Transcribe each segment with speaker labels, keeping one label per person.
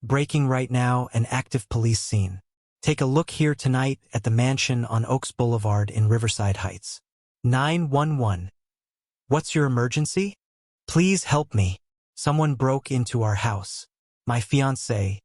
Speaker 1: Breaking right now, an active police scene. Take a look here tonight at the mansion on Oaks Boulevard in Riverside Heights. 911. What's your emergency? Please help me. Someone broke into our house. My fiancé.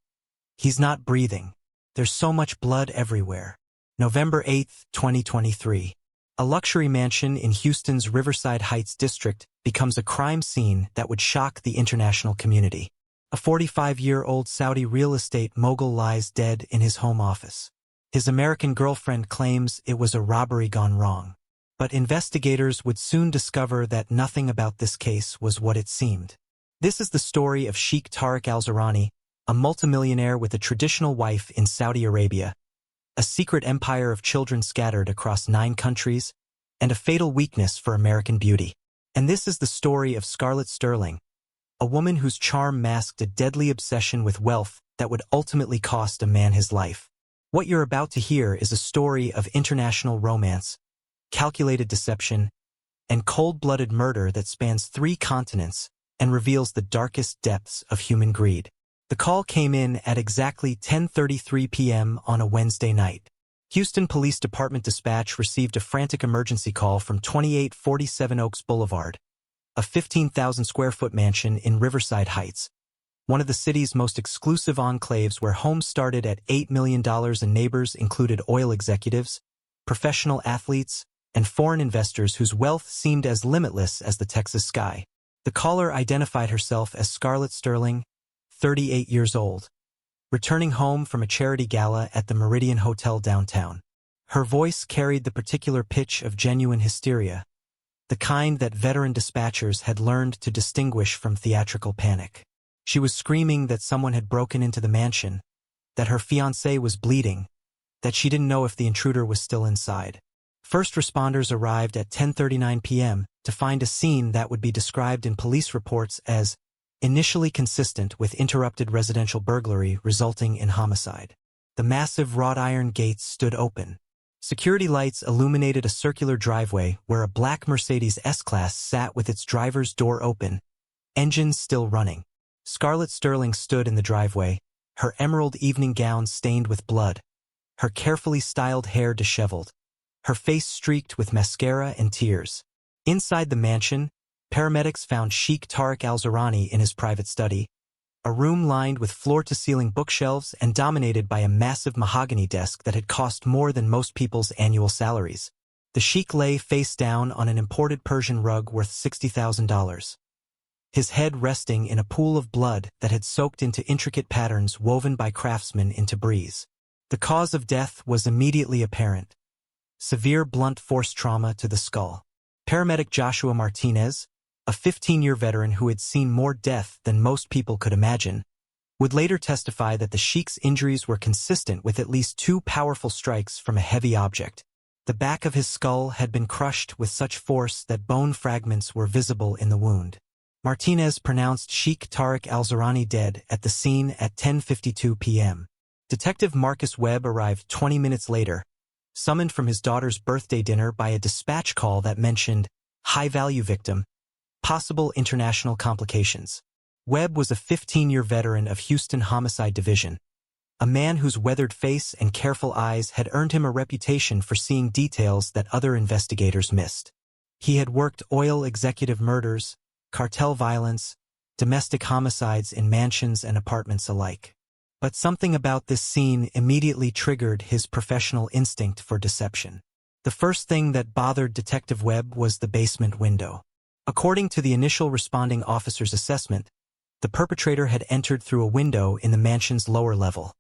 Speaker 1: He's not breathing. There's so much blood everywhere. November 8, 2023. A luxury mansion in Houston's Riverside Heights district becomes a crime scene that would shock the international community. A 45-year-old Saudi real estate mogul lies dead in his home office. His American girlfriend claims it was a robbery gone wrong. But investigators would soon discover that nothing about this case was what it seemed. This is the story of Sheikh Tariq Al-Zahrani, a multimillionaire with a traditional wife in Saudi Arabia, a secret empire of children scattered across 9 countries, and a fatal weakness for American beauty. And this is the story of Scarlett Sterling, a woman whose charm masked a deadly obsession with wealth that would ultimately cost a man his life. What you're about to hear is a story of international romance, calculated deception, and cold-blooded murder that spans 3 continents and reveals the darkest depths of human greed. The call came in at exactly 10:33 p.m. on a Wednesday night. Houston Police Department dispatch received a frantic emergency call from 2847 Oaks Boulevard, a 15,000-square-foot mansion in Riverside Heights, one of the city's most exclusive enclaves where homes started at $8 million and neighbors included oil executives, professional athletes, and foreign investors whose wealth seemed as limitless as the Texas sky. The caller identified herself as Scarlett Sterling, 38 years old, returning home from a charity gala at the Meridian Hotel downtown. Her voice carried the particular pitch of genuine hysteria, the kind that veteran dispatchers had learned to distinguish from theatrical panic. She was screaming that someone had broken into the mansion, that her fiancé was bleeding, that she didn't know if the intruder was still inside. First responders arrived at 10:39 p.m. to find a scene that would be described in police reports as initially consistent with interrupted residential burglary resulting in homicide. The massive wrought iron gates stood open. Security lights illuminated a circular driveway where a black Mercedes S-Class sat with its driver's door open, engines still running. Scarlett Sterling stood in the driveway, her emerald evening gown stained with blood, her carefully styled hair disheveled, her face streaked with mascara and tears. Inside the mansion, paramedics found Sheikh Tariq Al-Zahrani in his private study, a room lined with floor-to-ceiling bookshelves and dominated by a massive mahogany desk that had cost more than most people's annual salaries. The Sheikh lay face down on an imported Persian rug worth $60,000, his head resting in a pool of blood that had soaked into intricate patterns woven by craftsmen into breeze. The cause of death was immediately apparent: severe blunt force trauma to the skull. Paramedic Joshua Martinez, a 15-year veteran who had seen more death than most people could imagine, would later testify that the Sheikh's injuries were consistent with at least 2 powerful strikes from a heavy object. The back of his skull had been crushed with such force that bone fragments were visible in the wound. Martinez pronounced Sheikh Tariq Al-Zahrani dead at the scene at 10:52 p.m. Detective Marcus Webb arrived 20 minutes later, summoned from his daughter's birthday dinner by a dispatch call that mentioned high-value victim, possible international complications. Webb was a 15-year veteran of Houston Homicide Division, a man whose weathered face and careful eyes had earned him a reputation for seeing details that other investigators missed. He had worked oil executive murders, cartel violence, domestic homicides in mansions and apartments alike. But something about this scene immediately triggered his professional instinct for deception. The first thing that bothered Detective Webb was the basement window. According to the initial responding officer's assessment, the perpetrator had entered through a window in the mansion's lower level,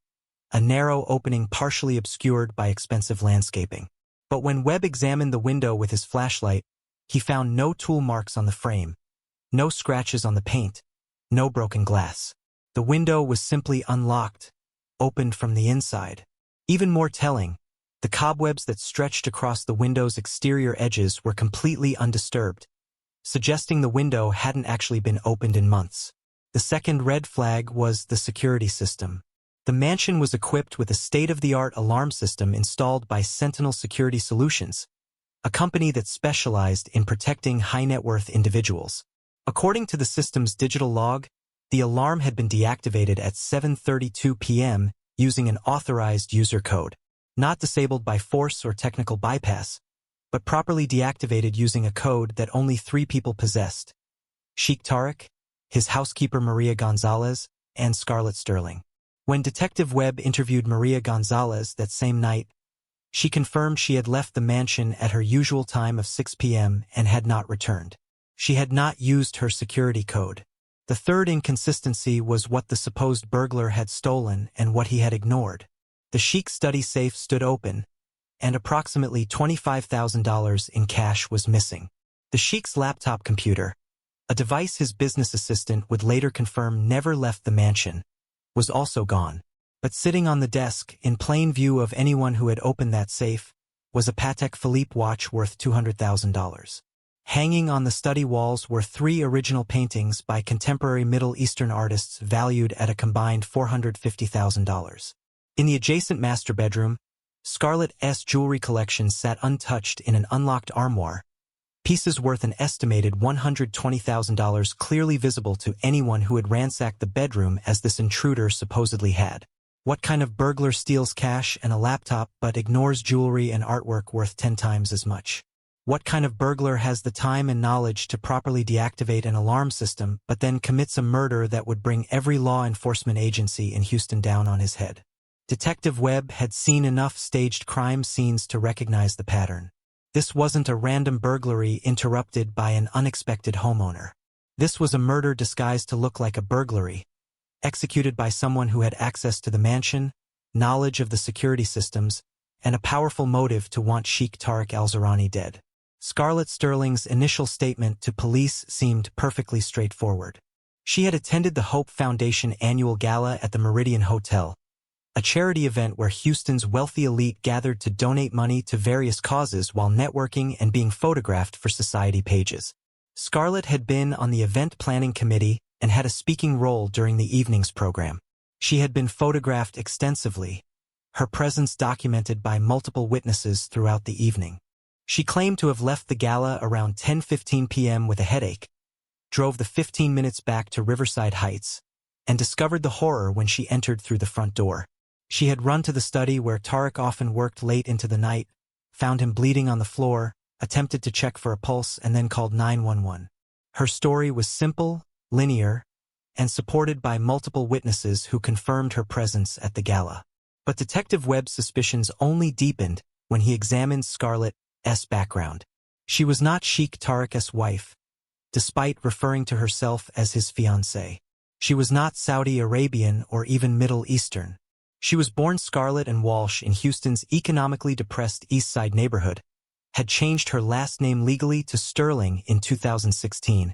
Speaker 1: a narrow opening partially obscured by expensive landscaping. But when Webb examined the window with his flashlight, he found no tool marks on the frame, no scratches on the paint, no broken glass. The window was simply unlocked, opened from the inside. Even more telling, the cobwebs that stretched across the window's exterior edges were completely undisturbed, suggesting the window hadn't actually been opened in months. The second red flag was the security system. The mansion was equipped with a state-of-the-art alarm system installed by Sentinel Security Solutions, a company that specialized in protecting high-net-worth individuals. According to the system's digital log, The alarm had been deactivated at 7:32 p.m. using an authorized user code, not disabled by force or technical bypass, but properly deactivated using a code that only 3 people possessed: Sheikh Tariq, his housekeeper Maria Gonzalez, and Scarlett Sterling. When Detective Webb interviewed Maria Gonzalez that same night, she confirmed she had left the mansion at her usual time of 6 p.m. and had not returned. She had not used her security code. The third inconsistency was what the supposed burglar had stolen and what he had ignored. The Sheikh's study safe stood open, and approximately $25,000 in cash was missing. The Sheikh's laptop computer, a device his business assistant would later confirm never left the mansion, was also gone. But sitting on the desk, in plain view of anyone who had opened that safe, was a Patek Philippe watch worth $200,000. Hanging on the study walls were 3 original paintings by contemporary Middle Eastern artists valued at a combined $450,000. In the adjacent master bedroom, Scarlett's jewelry collection sat untouched in an unlocked armoire, pieces worth an estimated $120,000 clearly visible to anyone who had ransacked the bedroom as this intruder supposedly had. What kind of burglar steals cash and a laptop but ignores jewelry and artwork worth 10 times as much? What kind of burglar has the time and knowledge to properly deactivate an alarm system but then commits a murder that would bring every law enforcement agency in Houston down on his head? Detective Webb had seen enough staged crime scenes to recognize the pattern. This wasn't a random burglary interrupted by an unexpected homeowner. This was a murder disguised to look like a burglary, executed by someone who had access to the mansion, knowledge of the security systems, and a powerful motive to want Sheikh Tariq al-Zahrani dead. Scarlett Sterling's initial statement to police seemed perfectly straightforward. She had attended the Hope Foundation annual gala at the Meridian Hotel, a charity event where Houston's wealthy elite gathered to donate money to various causes while networking and being photographed for society pages. Scarlett had been on the event planning committee and had a speaking role during the evening's program. She had been photographed extensively, her presence documented by multiple witnesses throughout the evening. She claimed to have left the gala around 10:15 p.m. with a headache, drove the 15 minutes back to Riverside Heights, and discovered the horror when she entered through the front door. She had run to the study where Tariq often worked late into the night, found him bleeding on the floor, attempted to check for a pulse, and then called 911. Her story was simple, linear, and supported by multiple witnesses who confirmed her presence at the gala. But Detective Webb's suspicions only deepened when he examined Scarlett's background. She was not Sheikh Tariq's wife, despite referring to herself as his fiancée. She was not Saudi Arabian or even Middle Eastern. She was born Scarlett and Walsh in Houston's economically depressed East Side neighborhood, had changed her last name legally to Sterling in 2016,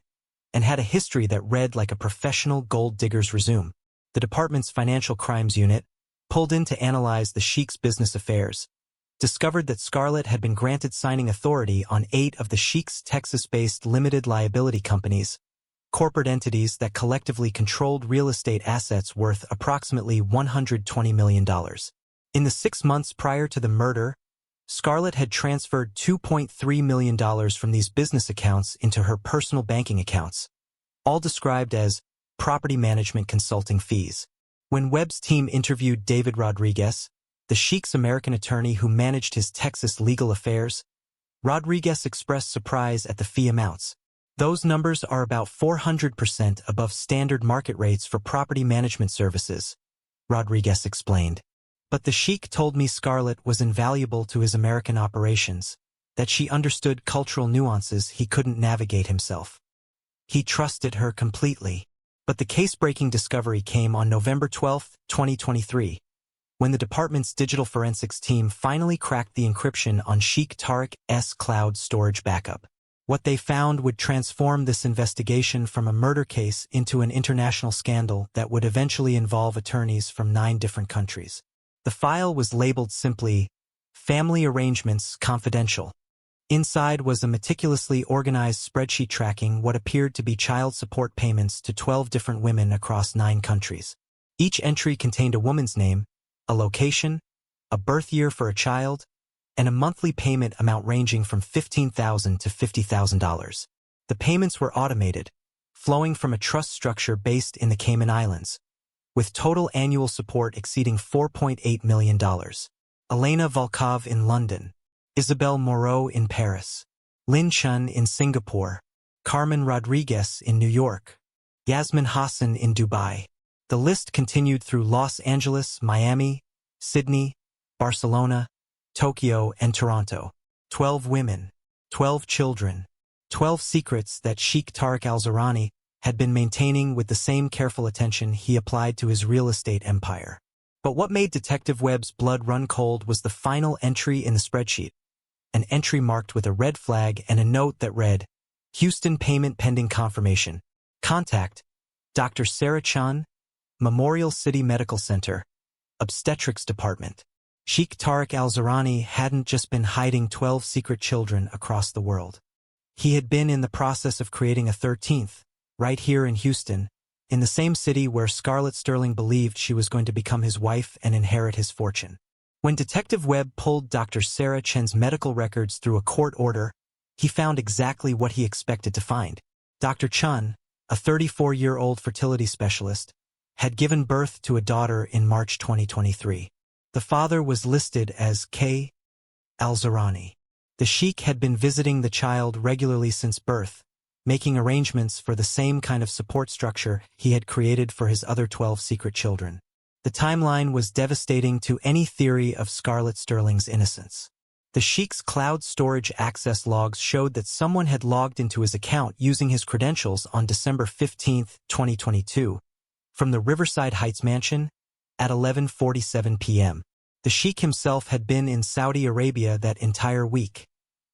Speaker 1: and had a history that read like a professional gold digger's resume. The department's financial crimes unit, pulled in to analyze the Sheikh's business affairs, discovered that Scarlett had been granted signing authority on 8 of the Sheikh's Texas-based limited liability companies, corporate entities that collectively controlled real estate assets worth approximately $120 million. In the 6 months prior to the murder, Scarlett had transferred $2.3 million from these business accounts into her personal banking accounts, all described as property management consulting fees. When Webb's team interviewed David Rodriguez, the Sheikh's American attorney who managed his Texas legal affairs, Rodriguez expressed surprise at the fee amounts. Those numbers are about 400% above standard market rates for property management services, Rodriguez explained. But the Sheikh told me Scarlett was invaluable to his American operations, that she understood cultural nuances he couldn't navigate himself. He trusted her completely. But the case-breaking discovery came on November 12, 2023, when the department's digital forensics team finally cracked the encryption on Sheikh Tariq's cloud storage backup. What they found would transform this investigation from a murder case into an international scandal that would eventually involve attorneys from 9 different countries. The file was labeled simply, Family Arrangements Confidential. Inside was a meticulously organized spreadsheet tracking what appeared to be child support payments to 12 different women across 9 countries. Each entry contained a woman's name, a location, a birth year for a child, and a monthly payment amount ranging from $15,000 to $50,000. The payments were automated, flowing from a trust structure based in the Cayman Islands, with total annual support exceeding $4.8 million. Elena Volkov in London, Isabel Moreau in Paris, Lin Chun in Singapore, Carmen Rodriguez in New York, Yasmin Hassan in Dubai. The list continued through Los Angeles, Miami, Sydney, Barcelona, Tokyo, and Toronto. 12 women, 12 children, 12 secrets that Sheikh Tariq al-Zahrani had been maintaining with the same careful attention he applied to his real estate empire. But what made Detective Webb's blood run cold was the final entry in the spreadsheet, an entry marked with a red flag and a note that read, Houston payment pending confirmation. Contact Dr. Sarah Chan, Memorial City Medical Center, Obstetrics Department. Sheikh Tariq al-Zahrani hadn't just been hiding 12 secret children across the world. He had been in the process of creating a 13th, right here in Houston, in the same city where Scarlett Sterling believed she was going to become his wife and inherit his fortune. When Detective Webb pulled Dr. Sarah Chen's medical records through a court order, he found exactly what he expected to find. Dr. Chen, a 34-year-old fertility specialist, had given birth to a daughter in March 2023. The father was listed as K. al-Zahrani. The Sheikh had been visiting the child regularly since birth, making arrangements for the same kind of support structure he had created for his other 12 secret children. The timeline was devastating to any theory of Scarlett Sterling's innocence. The Sheikh's cloud storage access logs showed that someone had logged into his account using his credentials on December 15, 2022, from the Riverside Heights mansion at 11:47 p.m. The Sheikh himself had been in Saudi Arabia that entire week,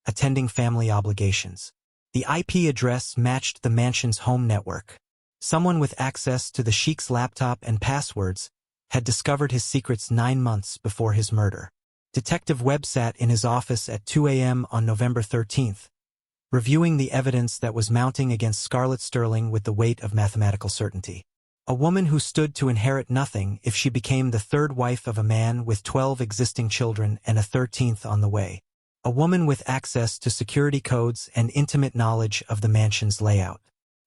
Speaker 1: attending family obligations. The IP address matched the mansion's home network. Someone with access to the Sheikh's laptop and passwords had discovered his secrets 9 months before his murder. Detective Webb sat in his office at 2 a.m. on November 13, reviewing the evidence that was mounting against Scarlett Sterling with the weight of mathematical certainty. A woman who stood to inherit nothing if she became the third wife of a man with 12 existing children and a 13th on the way. A woman with access to security codes and intimate knowledge of the mansion's layout.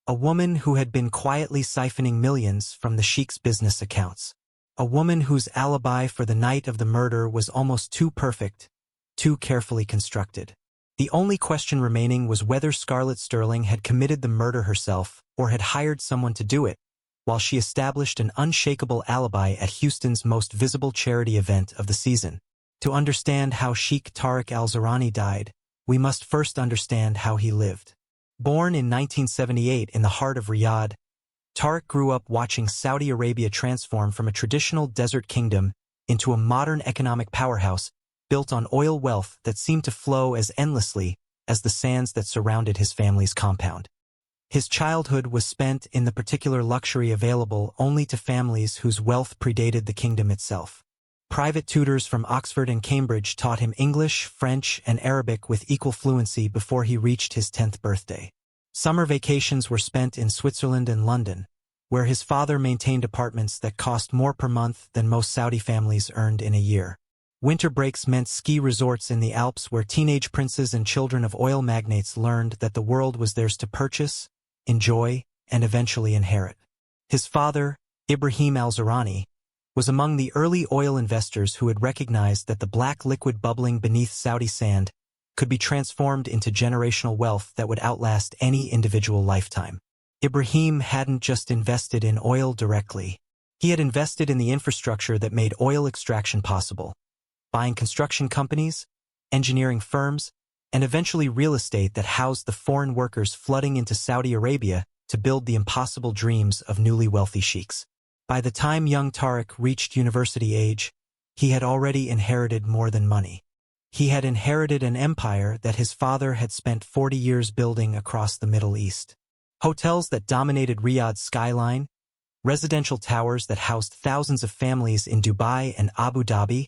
Speaker 1: A woman who had been quietly siphoning millions from the Sheikh's business accounts. A woman whose alibi for the night of the murder was almost too perfect, too carefully constructed. The only question remaining was whether Scarlett Sterling had committed the murder herself or had hired someone to do it, while she established an unshakable alibi at Houston's most visible charity event of the season. To understand how Sheikh Tariq al-Zahrani died, we must first understand how he lived. Born in 1978 in the heart of Riyadh, Tariq grew up watching Saudi Arabia transform from a traditional desert kingdom into a modern economic powerhouse built on oil wealth that seemed to flow as endlessly as the sands that surrounded his family's compound. His childhood was spent in the particular luxury available only to families whose wealth predated the kingdom itself. Private tutors from Oxford and Cambridge taught him English, French, and Arabic with equal fluency before he reached his 10th birthday. Summer vacations were spent in Switzerland and London, where his father maintained apartments that cost more per month than most Saudi families earned in a year. Winter breaks meant ski resorts in the Alps where teenage princes and children of oil magnates learned that the world was theirs to purchase, enjoy, and eventually inherit. His father, Ibrahim al-Zahrani, was among the early oil investors who had recognized that the black liquid bubbling beneath Saudi sand could be transformed into generational wealth that would outlast any individual lifetime. Ibrahim hadn't just invested in oil directly. He had invested in the infrastructure that made oil extraction possible, buying construction companies, engineering firms, and eventually real estate that housed the foreign workers flooding into Saudi Arabia to build the impossible dreams of newly wealthy sheiks. By the time young Tariq reached university age, he had already inherited more than money. He had inherited an empire that his father had spent 40 years building across the Middle East. Hotels that dominated Riyadh's skyline, residential towers that housed thousands of families in Dubai and Abu Dhabi,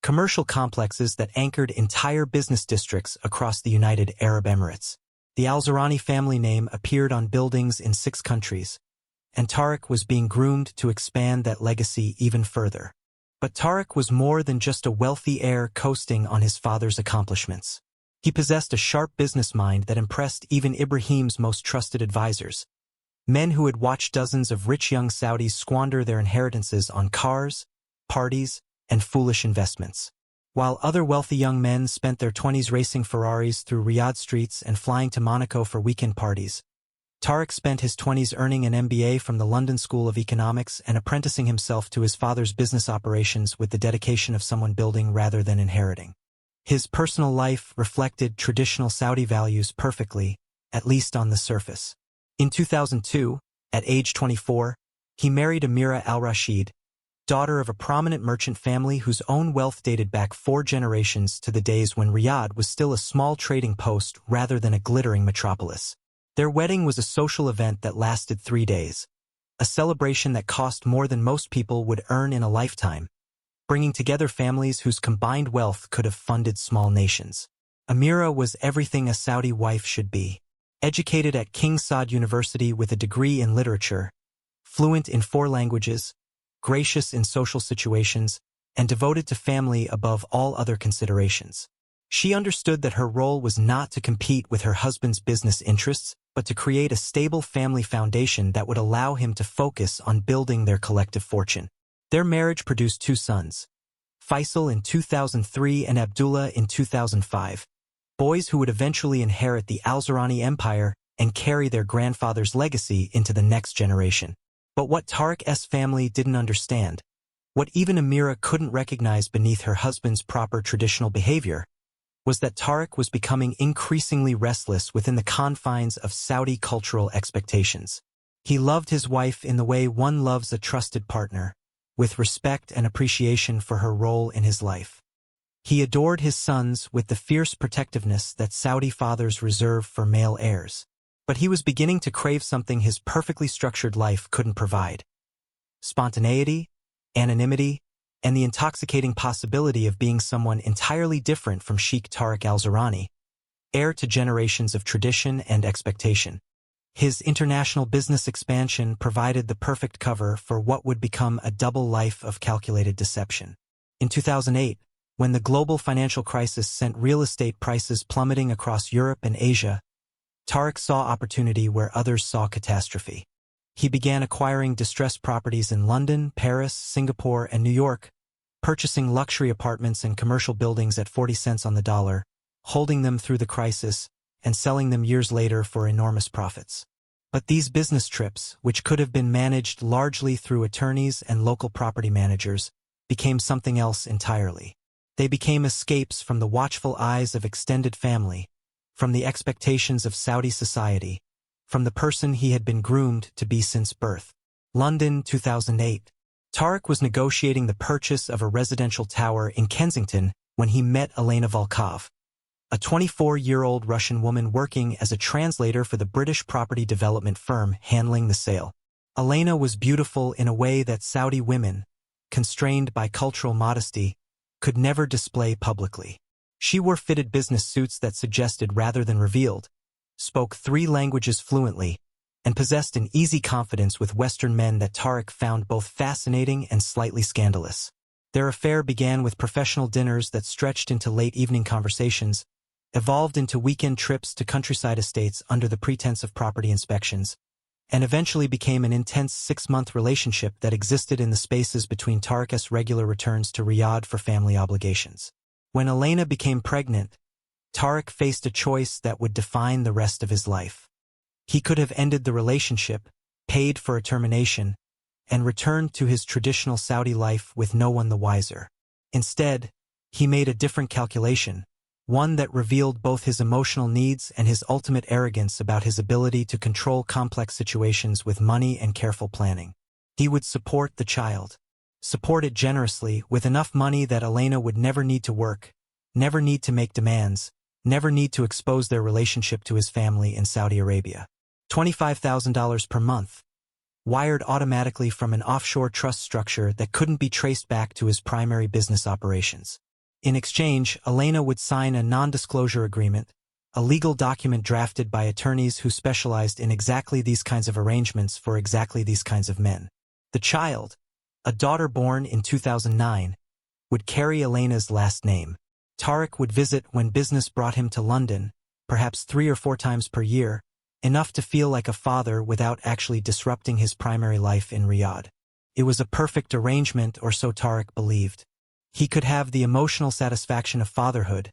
Speaker 1: commercial complexes that anchored entire business districts across the United Arab Emirates. The al-Zahrani family name appeared on buildings in 6 countries, and Tariq was being groomed to expand that legacy even further. But Tariq was more than just a wealthy heir coasting on his father's accomplishments. He possessed a sharp business mind that impressed even Ibrahim's most trusted advisors. Men who had watched dozens of rich young Saudis squander their inheritances on cars, parties, and foolish investments. While other wealthy young men spent their 20s racing Ferraris through Riyadh streets and flying to Monaco for weekend parties, Tariq spent his 20s earning an MBA from the London School of Economics and apprenticing himself to his father's business operations with the dedication of someone building rather than inheriting. His personal life reflected traditional Saudi values perfectly, at least on the surface. In 2002, at age 24, he married Amira al-Rashid, daughter of a prominent merchant family whose own wealth dated back 4 generations to the days when Riyadh was still a small trading post rather than a glittering metropolis. Their wedding was a social event that lasted 3 days, a celebration that cost more than most people would earn in a lifetime, bringing together families whose combined wealth could have funded small nations. Amira was everything a Saudi wife should be. Educated at King Saud University with a degree in literature, fluent in 4 languages, gracious in social situations, and devoted to family above all other considerations. She understood that her role was not to compete with her husband's business interests, but to create a stable family foundation that would allow him to focus on building their collective fortune. Their marriage produced 2 sons, Faisal in 2003 and Abdullah in 2005, boys who would eventually inherit the Al-Zurani Empire and carry their grandfather's legacy into the next generation. But what Tariq's family didn't understand, what even Amira couldn't recognize beneath her husband's proper traditional behavior, was that Tariq was becoming increasingly restless within the confines of Saudi cultural expectations. He loved his wife in the way one loves a trusted partner, with respect and appreciation for her role in his life. He adored his sons with the fierce protectiveness that Saudi fathers reserve for male heirs. But he was beginning to crave something his perfectly structured life couldn't provide: spontaneity, anonymity, and the intoxicating possibility of being someone entirely different from Sheikh Tariq al-Zurani, heir to generations of tradition and expectation. His international business expansion provided the perfect cover for what would become a double life of calculated deception. In 2008, when the global financial crisis sent real estate prices plummeting across Europe and Asia, Tariq saw opportunity where others saw catastrophe. He began acquiring distressed properties in London, Paris, Singapore, and New York, purchasing luxury apartments and commercial buildings at 40 cents on the dollar, holding them through the crisis, and selling them years later for enormous profits. But these business trips, which could have been managed largely through attorneys and local property managers, became something else entirely. They became escapes from the watchful eyes of extended family, from the expectations of Saudi society, from the person he had been groomed to be since birth. London, 2008. Tariq was negotiating the purchase of a residential tower in Kensington when he met Elena Volkov, a 24-year-old Russian woman working as a translator for the British property development firm handling the sale. Elena was beautiful in a way that Saudi women, constrained by cultural modesty, could never display publicly. She wore fitted business suits that suggested rather than revealed, spoke 3 languages fluently, and possessed an easy confidence with Western men that Tariq found both fascinating and slightly scandalous. Their affair began with professional dinners that stretched into late evening conversations, evolved into weekend trips to countryside estates under the pretense of property inspections, and eventually became an intense 6-month relationship that existed in the spaces between Tariq's regular returns to Riyadh for family obligations. When Elena became pregnant, Tariq faced a choice that would define the rest of his life. He could have ended the relationship, paid for a termination, and returned to his traditional Saudi life with no one the wiser. Instead, he made a different calculation, one that revealed both his emotional needs and his ultimate arrogance about his ability to control complex situations with money and careful planning. He would support the child. Support it generously, with enough money that Elena would never need to work, never need to make demands, never need to expose their relationship to his family in Saudi Arabia. $25,000 per month, wired automatically from an offshore trust structure that couldn't be traced back to his primary business operations. In exchange, Elena would sign a non-disclosure agreement, a legal document drafted by attorneys who specialized in exactly these kinds of arrangements for exactly these kinds of men. The child, a daughter born in 2009, would carry Elena's last name. Tariq would visit when business brought him to London, perhaps 3 or 4 times per year, enough to feel like a father without actually disrupting his primary life in Riyadh. It was a perfect arrangement, or so Tariq believed. He could have the emotional satisfaction of fatherhood,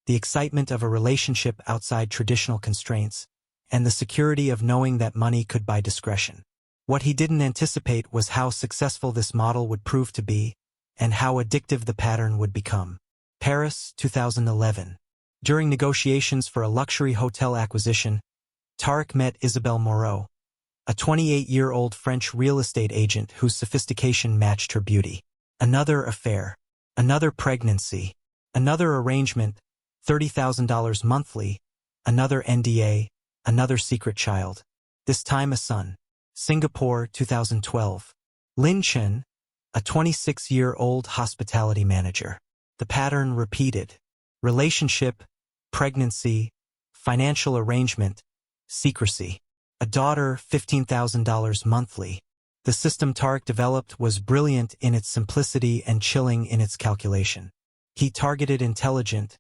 Speaker 1: the excitement of a relationship outside traditional constraints, and the security of knowing that money could buy discretion. What he didn't anticipate was how successful this model would prove to be, and how addictive the pattern would become. Paris, 2011. During negotiations for a luxury hotel acquisition, Tariq met Isabelle Moreau, a 28-year-old French real estate agent whose sophistication matched her beauty. Another affair, another pregnancy, another arrangement, $30,000 monthly, another NDA, another secret child. This time a son. Singapore, 2012. Lin Chen, a 26-year-old hospitality manager. The pattern repeated. Relationship, pregnancy, financial arrangement, secrecy. A daughter, $15,000 monthly. The system Tariq developed was brilliant in its simplicity and chilling in its calculation. He targeted intelligent,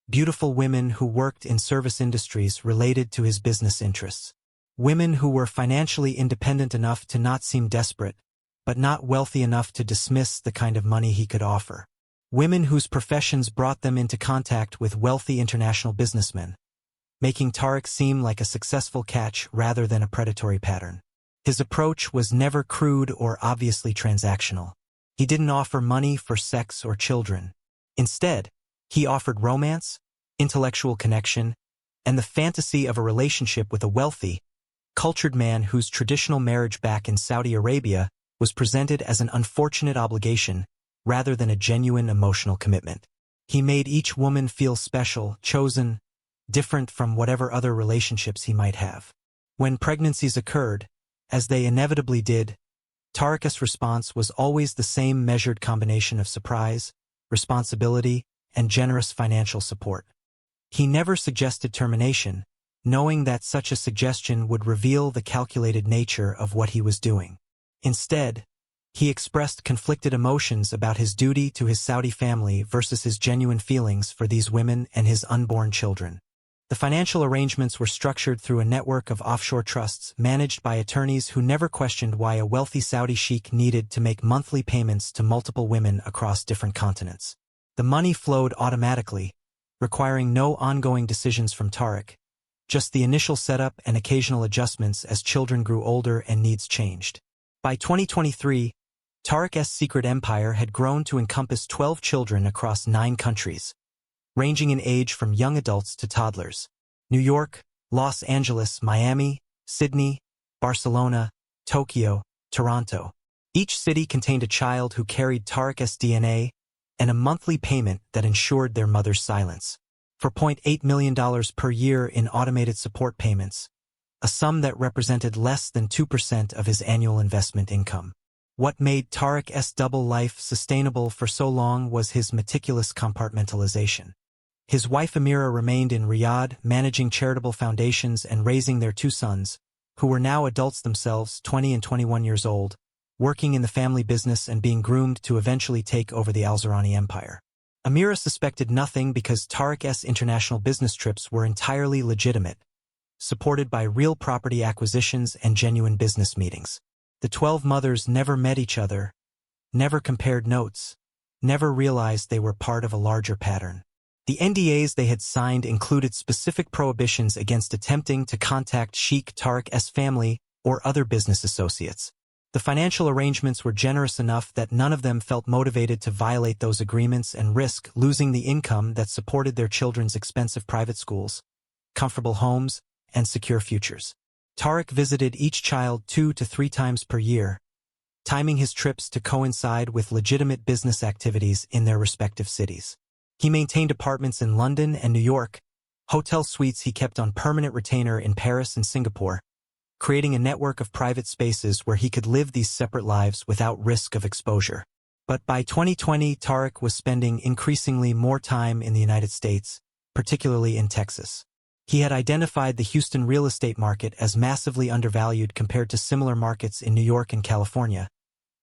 Speaker 1: beautiful women who worked in service industries related to his business interests. Women who were financially independent enough to not seem desperate, but not wealthy enough to dismiss the kind of money he could offer. Women whose professions brought them into contact with wealthy international businessmen, making Tariq seem like a successful catch rather than a predatory pattern. His approach was never crude or obviously transactional. He didn't offer money for sex or children. Instead, he offered romance, intellectual connection, and the fantasy of a relationship with a wealthy, cultured man whose traditional marriage back in Saudi Arabia was presented as an unfortunate obligation rather than a genuine emotional commitment. He made each woman feel special, chosen, different from whatever other relationships he might have. When pregnancies occurred, as they inevitably did, Tariq's response was always the same measured combination of surprise, responsibility, and generous financial support. He never suggested termination, knowing that such a suggestion would reveal the calculated nature of what he was doing. Instead, he expressed conflicted emotions about his duty to his Saudi family versus his genuine feelings for these women and his unborn children. The financial arrangements were structured through a network of offshore trusts managed by attorneys who never questioned why a wealthy Saudi sheikh needed to make monthly payments to multiple women across different continents. The money flowed automatically, requiring no ongoing decisions from Tariq, just the initial setup and occasional adjustments as children grew older and needs changed. By 2023, Tariq's secret empire had grown to encompass 12 children across 9 countries, ranging in age from young adults to toddlers. New York, Los Angeles, Miami, Sydney, Barcelona, Tokyo, Toronto. Each city contained a child who carried Tariq's DNA and a monthly payment that ensured their mother's silence. For $0.8 million per year in automated support payments, a sum that represented less than 2% of his annual investment income. What made Tariq's double life sustainable for so long was his meticulous compartmentalization. His wife Amira remained in Riyadh, managing charitable foundations and raising their 2 sons, who were now adults themselves, 20 and 21 years old, working in the family business and being groomed to eventually take over the Al-Zurani empire. Amira suspected nothing because Tariq's international business trips were entirely legitimate, supported by real property acquisitions and genuine business meetings. The 12 mothers never met each other, never compared notes, never realized they were part of a larger pattern. The NDAs they had signed included specific prohibitions against attempting to contact Sheikh Tariq's family or other business associates. The financial arrangements were generous enough that none of them felt motivated to violate those agreements and risk losing the income that supported their children's expensive private schools, comfortable homes, and secure futures. Tariq visited each child 2 to 3 times per year, timing his trips to coincide with legitimate business activities in their respective cities. He maintained apartments in London and New York, hotel suites he kept on permanent retainer in Paris and Singapore, creating a network of private spaces where he could live these separate lives without risk of exposure. But by 2020, Tariq was spending increasingly more time in the United States, particularly in Texas. He had identified the Houston real estate market as massively undervalued compared to similar markets in New York and California,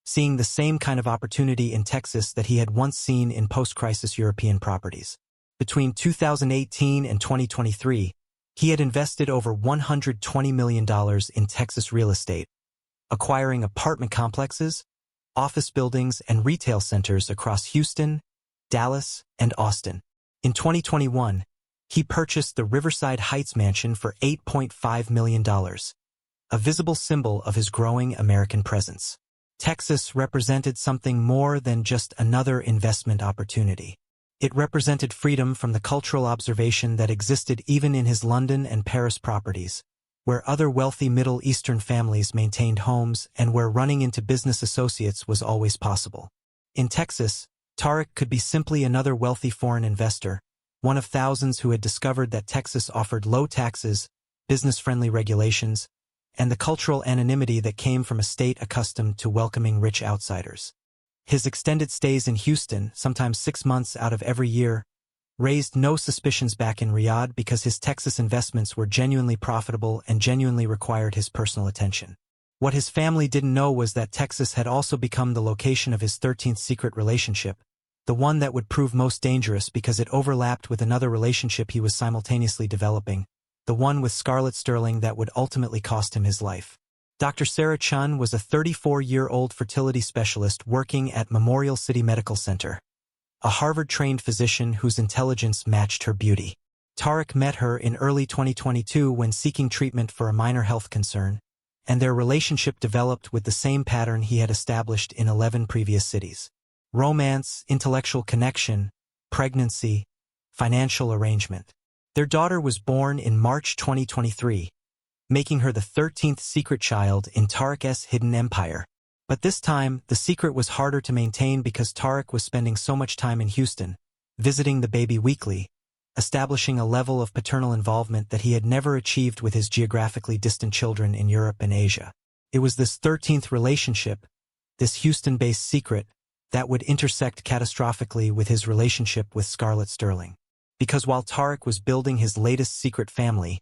Speaker 1: seeing the same kind of opportunity in Texas that he had once seen in post-crisis European properties. Between 2018 and 2023, He had invested over $120 million in Texas real estate, acquiring apartment complexes, office buildings, and retail centers across Houston, Dallas, and Austin. In 2021, he purchased the Riverside Heights mansion for $8.5 million, a visible symbol of his growing American presence. Texas represented something more than just another investment opportunity. It represented freedom from the cultural observation that existed even in his London and Paris properties, where other wealthy Middle Eastern families maintained homes and where running into business associates was always possible. In Texas, Tariq could be simply another wealthy foreign investor, one of thousands who had discovered that Texas offered low taxes, business-friendly regulations, and the cultural anonymity that came from a state accustomed to welcoming rich outsiders. His extended stays in Houston, sometimes 6 months out of every year, raised no suspicions back in Riyadh because his Texas investments were genuinely profitable and genuinely required his personal attention. What his family didn't know was that Texas had also become the location of his 13th secret relationship, the one that would prove most dangerous because it overlapped with another relationship he was simultaneously developing, the one with Scarlett Sterling that would ultimately cost him his life. Dr. Sarah Chun was a 34-year-old fertility specialist working at Memorial City Medical Center, a Harvard-trained physician whose intelligence matched her beauty. Tariq met her in early 2022 when seeking treatment for a minor health concern, and their relationship developed with the same pattern he had established in 11 previous cities. Romance, intellectual connection, pregnancy, financial arrangement. Their daughter was born in March 2023, making her the 13th secret child in Tariq's hidden empire. But this time, the secret was harder to maintain because Tariq was spending so much time in Houston, visiting the baby weekly, establishing a level of paternal involvement that he had never achieved with his geographically distant children in Europe and Asia. It was this 13th relationship, this Houston-based secret, that would intersect catastrophically with his relationship with Scarlett Sterling. Because while Tariq was building his latest secret family,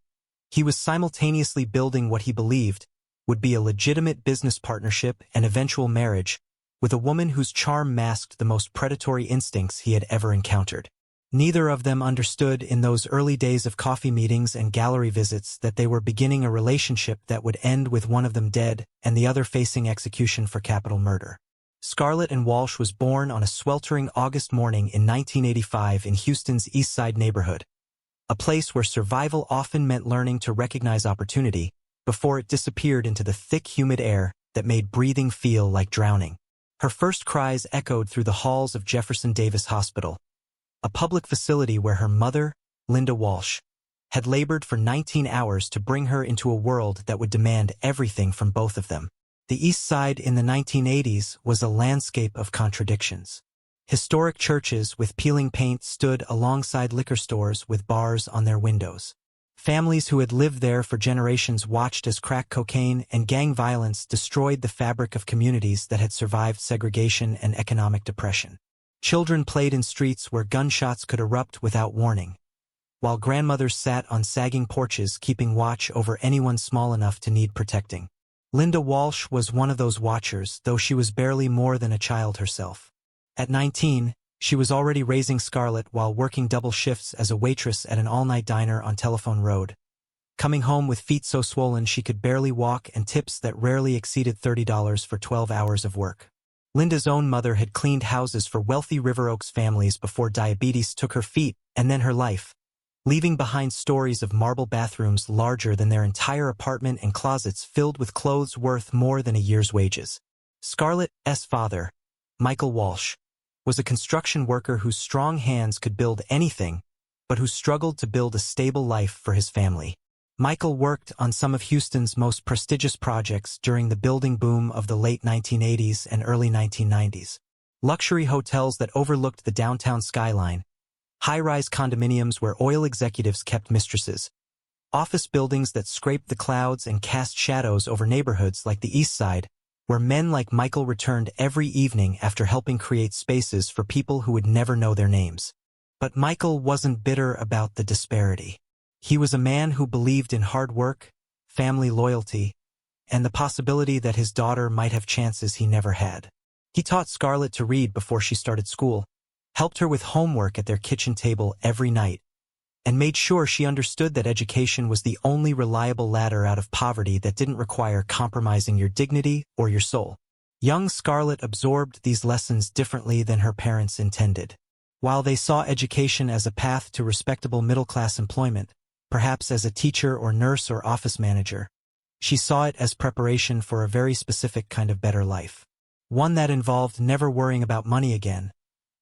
Speaker 1: he was simultaneously building what he believed would be a legitimate business partnership and eventual marriage with a woman whose charm masked the most predatory instincts he had ever encountered. Neither of them understood in those early days of coffee meetings and gallery visits that they were beginning a relationship that would end with one of them dead and the other facing execution for capital murder. Scarlett and Walsh was born on a sweltering August morning in 1985 in Houston's East Side neighborhood, a place where survival often meant learning to recognize opportunity before it disappeared into the thick, humid air that made breathing feel like drowning. Her first cries echoed through the halls of Jefferson Davis Hospital, a public facility where her mother, Linda Walsh, had labored for 19 hours to bring her into a world that would demand everything from both of them. The East Side in the 1980s was a landscape of contradictions. Historic churches with peeling paint stood alongside liquor stores with bars on their windows. Families who had lived there for generations watched as crack cocaine and gang violence destroyed the fabric of communities that had survived segregation and economic depression. Children played in streets where gunshots could erupt without warning, while grandmothers sat on sagging porches keeping watch over anyone small enough to need protecting. Linda Walsh was one of those watchers, though she was barely more than a child herself. At 19, she was already raising Scarlett while working double shifts as a waitress at an all-night diner on Telephone Road, coming home with feet so swollen she could barely walk and tips that rarely exceeded $30 for 12 hours of work. Linda's own mother had cleaned houses for wealthy River Oaks families before diabetes took her feet and then her life, leaving behind stories of marble bathrooms larger than their entire apartment and closets filled with clothes worth more than a year's wages. Scarlett's father, Michael Walsh, was a construction worker whose strong hands could build anything, but who struggled to build a stable life for his family. Michael worked on some of Houston's most prestigious projects during the building boom of the late 1980s and early 1990s. Luxury hotels that overlooked the downtown skyline, high-rise condominiums where oil executives kept mistresses, office buildings that scraped the clouds and cast shadows over neighborhoods like the East Side, where men like Michael returned every evening after helping create spaces for people who would never know their names. But Michael wasn't bitter about the disparity. He was a man who believed in hard work, family loyalty, and the possibility that his daughter might have chances he never had. He taught Scarlett to read before she started school, helped her with homework at their kitchen table every night, and made sure she understood that education was the only reliable ladder out of poverty that didn't require compromising your dignity or your soul. Young Scarlett absorbed these lessons differently than her parents intended. While they saw education as a path to respectable middle-class employment, perhaps as a teacher or nurse or office manager, she saw it as preparation for a very specific kind of better life. One that involved never worrying about money again,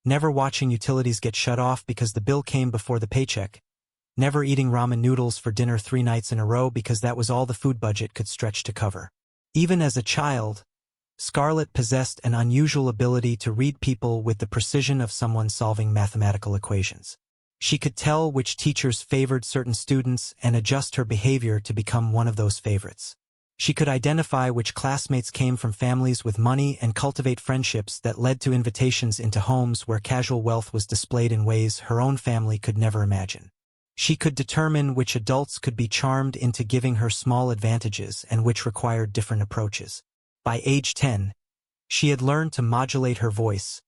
Speaker 1: never watching utilities get shut off because the bill came before the paycheck, never eating ramen noodles for dinner 3 nights in a row because that was all the food budget could stretch to cover. Even as a child, Scarlett possessed an unusual ability to read people with the precision of someone solving mathematical equations. She could tell which teachers favored certain students and adjust her behavior to become one of those favorites. She could identify which classmates came from families with money and cultivate friendships that led to invitations into homes where casual wealth was displayed in ways her own family could never imagine. She could determine which adults could be charmed into giving her small advantages and which required different approaches. By age 10, she had learned to modulate her voice,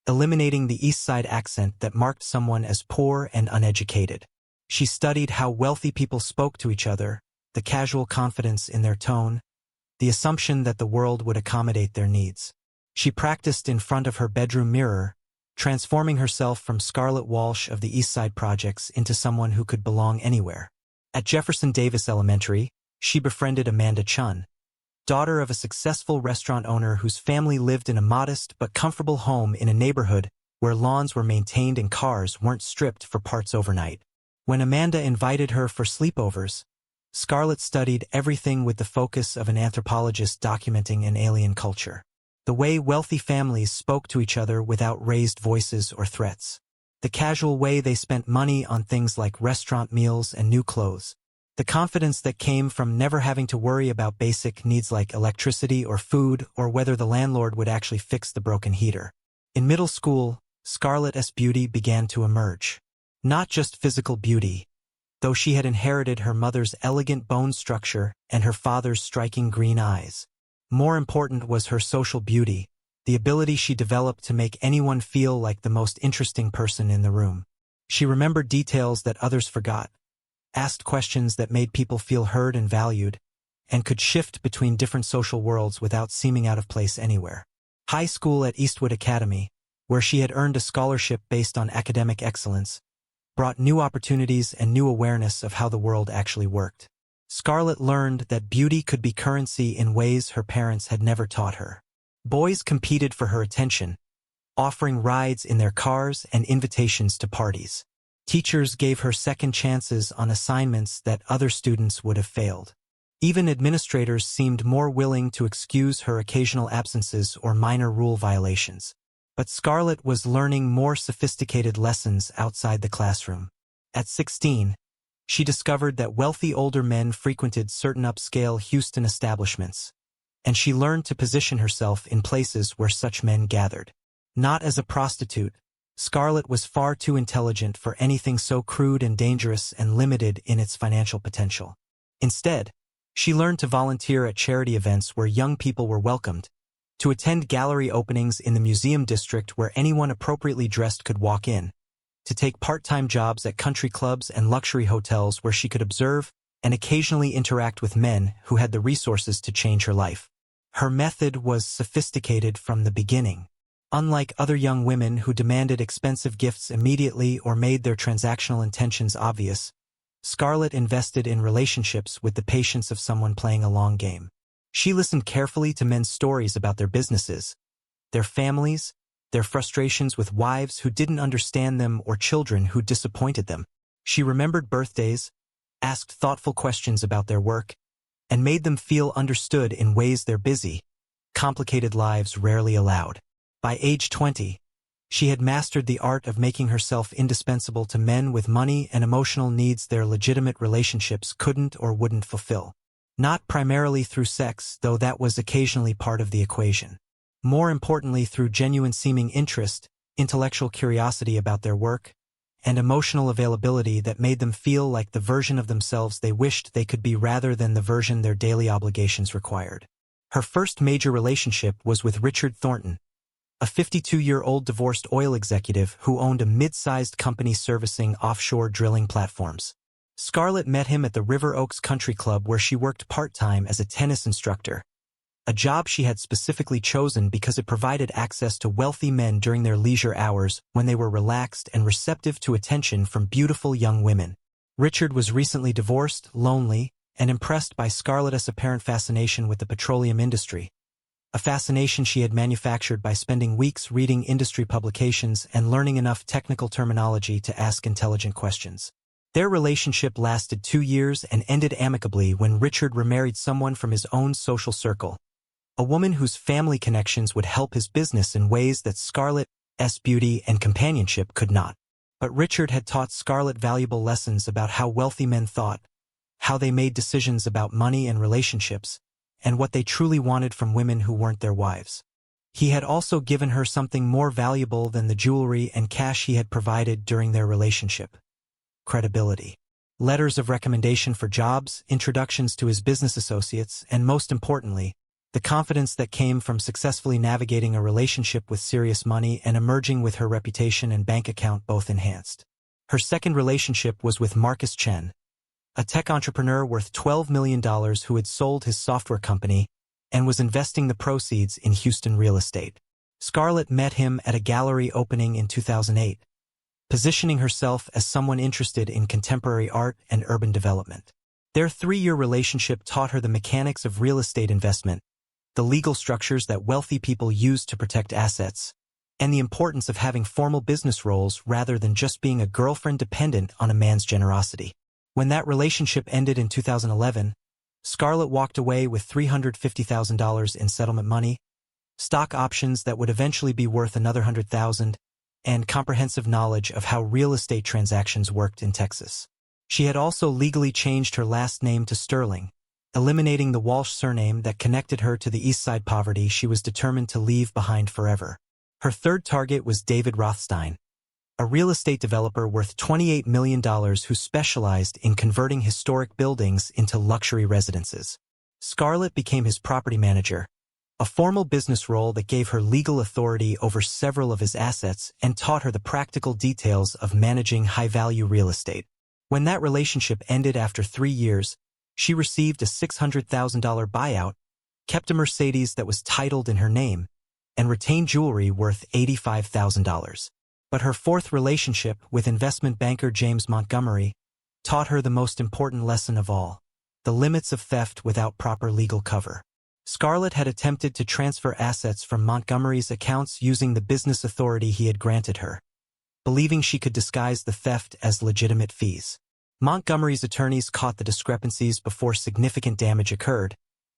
Speaker 1: eliminating the East Side accent that marked someone as poor and uneducated. She studied how wealthy people spoke to each other, the casual confidence in their tone, the assumption that the world would accommodate their needs. She practiced in front of her bedroom mirror, transforming herself from Scarlett Walsh of the East Side Projects into someone who could belong anywhere. At Jefferson Davis Elementary, she befriended Amanda Chun, daughter of a successful restaurant owner whose family lived in a modest but comfortable home in a neighborhood where lawns were maintained and cars weren't stripped for parts overnight. When Amanda invited her for sleepovers, Scarlett studied everything with the focus of an anthropologist documenting an alien culture. The way wealthy families spoke to each other without raised voices or threats. The casual way they spent money on things like restaurant meals and new clothes. The confidence that came from never having to worry about basic needs like electricity or food or whether the landlord would actually fix the broken heater. In middle school, Scarlett's beauty began to emerge. Not just physical beauty, though she had inherited her mother's elegant bone structure and her father's striking green eyes. More important was her social beauty, the ability she developed to make anyone feel like the most interesting person in the room. She remembered details that others forgot, asked questions that made people feel heard and valued, and could shift between different social worlds without seeming out of place anywhere. High school at Eastwood Academy, where she had earned a scholarship based on academic excellence, brought new opportunities and new awareness of how the world actually worked. Scarlett learned that beauty could be currency in ways her parents had never taught her. Boys competed for her attention, offering rides in their cars and invitations to parties. Teachers gave her second chances on assignments that other students would have failed. Even administrators seemed more willing to excuse her occasional absences or minor rule violations. But Scarlett was learning more sophisticated lessons outside the classroom. At 16, she discovered that wealthy older men frequented certain upscale Houston establishments, and she learned to position herself in places where such men gathered. Not as a prostitute, Scarlett was far too intelligent for anything so crude and dangerous and limited in its financial potential. Instead, she learned to volunteer at charity events where young people were welcomed, to attend gallery openings in the museum district where anyone appropriately dressed could walk in, to take part-time jobs at country clubs and luxury hotels where she could observe and occasionally interact with men who had the resources to change her life. Her method was sophisticated from the beginning. Unlike other young women who demanded expensive gifts immediately or made their transactional intentions obvious, Scarlett invested in relationships with the patience of someone playing a long game. She listened carefully to men's stories about their businesses, their families, their frustrations with wives who didn't understand them or children who disappointed them. She remembered birthdays, asked thoughtful questions about their work, and made them feel understood in ways their busy, complicated lives rarely allowed. By age 20, she had mastered the art of making herself indispensable to men with money and emotional needs their legitimate relationships couldn't or wouldn't fulfill. Not primarily through sex, though that was occasionally part of the equation. More importantly, through genuine seeming interest, intellectual curiosity about their work, and emotional availability that made them feel like the version of themselves they wished they could be rather than the version their daily obligations required. Her first major relationship was with Richard Thornton, a 52-year-old divorced oil executive who owned a mid-sized company servicing offshore drilling platforms. Scarlett met him at the River Oaks Country Club where she worked part-time as a tennis instructor, a job she had specifically chosen because it provided access to wealthy men during their leisure hours when they were relaxed and receptive to attention from beautiful young women. Richard was recently divorced, lonely, and impressed by Scarlett's apparent fascination with the petroleum industry, a fascination she had manufactured by spending weeks reading industry publications and learning enough technical terminology to ask intelligent questions. Their relationship lasted 2 years and ended amicably when Richard remarried someone from his own social circle, a woman whose family connections would help his business in ways that Scarlett's beauty and companionship could not. But Richard had taught Scarlett valuable lessons about how wealthy men thought, how they made decisions about money and relationships, and what they truly wanted from women who weren't their wives. He had also given her something more valuable than the jewelry and cash he had provided during their relationship: credibility. Letters of recommendation for jobs, introductions to his business associates, and most importantly, the confidence that came from successfully navigating a relationship with serious money and emerging with her reputation and bank account both enhanced. Her second relationship was with Marcus Chen, a tech entrepreneur worth $12 million who had sold his software company and was investing the proceeds in Houston real estate. Scarlett met him at a gallery opening in 2008, positioning herself as someone interested in contemporary art and urban development. Their 3-year relationship taught her the mechanics of real estate investment, the legal structures that wealthy people use to protect assets, and the importance of having formal business roles rather than just being a girlfriend dependent on a man's generosity. When that relationship ended in 2011, Scarlett walked away with $350,000 in settlement money, stock options that would eventually be worth another $100,000, and comprehensive knowledge of how real estate transactions worked in Texas. She had also legally changed her last name to Sterling, eliminating the Walsh surname that connected her to the East Side poverty she was determined to leave behind forever. Her third target was David Rothstein, a real estate developer worth $28 million who specialized in converting historic buildings into luxury residences. Scarlett became his property manager, a formal business role that gave her legal authority over several of his assets and taught her the practical details of managing high-value real estate. When that relationship ended after 3 years, she received a $600,000 buyout, kept a Mercedes that was titled in her name, and retained jewelry worth $85,000. But her fourth relationship with investment banker James Montgomery taught her the most important lesson of all: the limits of theft without proper legal cover. Scarlett had attempted to transfer assets from Montgomery's accounts using the business authority he had granted her, believing she could disguise the theft as legitimate fees. Montgomery's attorneys caught the discrepancies before significant damage occurred,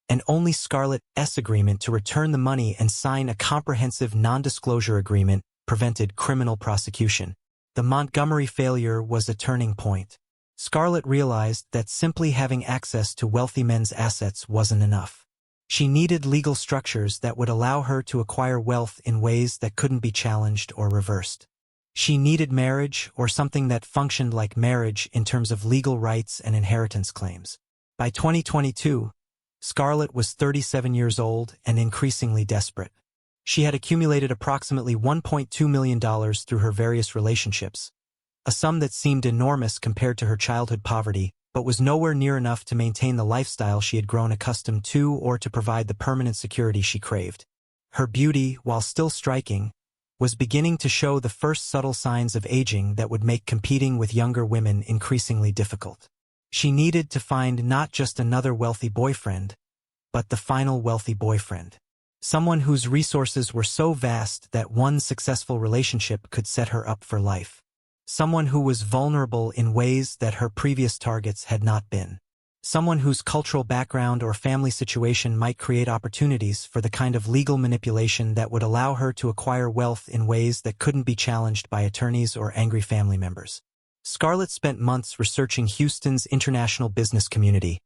Speaker 1: and only Scarlett's agreement to return the money and sign a comprehensive non-disclosure agreement prevented criminal prosecution. The Montgomery failure was a turning point. Scarlett realized that simply having access to wealthy men's assets wasn't enough. She needed legal structures that would allow her to acquire wealth in ways that couldn't be challenged or reversed. She needed marriage, or something that functioned like marriage in terms of legal rights and inheritance claims. By 2022, Scarlett was 37 years old and increasingly desperate. She had accumulated approximately $1.2 million through her various relationships, a sum that seemed enormous compared to her childhood poverty, but was nowhere near enough to maintain the lifestyle she had grown accustomed to or to provide the permanent security she craved. Her beauty, while still striking, was beginning to show the first subtle signs of aging that would make competing with younger women increasingly difficult. She needed to find not just another wealthy boyfriend, but the final wealthy boyfriend. Someone whose resources were so vast that one successful relationship could set her up for life. Someone who was vulnerable in ways that her previous targets had not been. Someone whose cultural background or family situation might create opportunities for the kind of legal manipulation that would allow her to acquire wealth in ways that couldn't be challenged by attorneys or angry family members. Scarlett spent months researching Houston's international business community,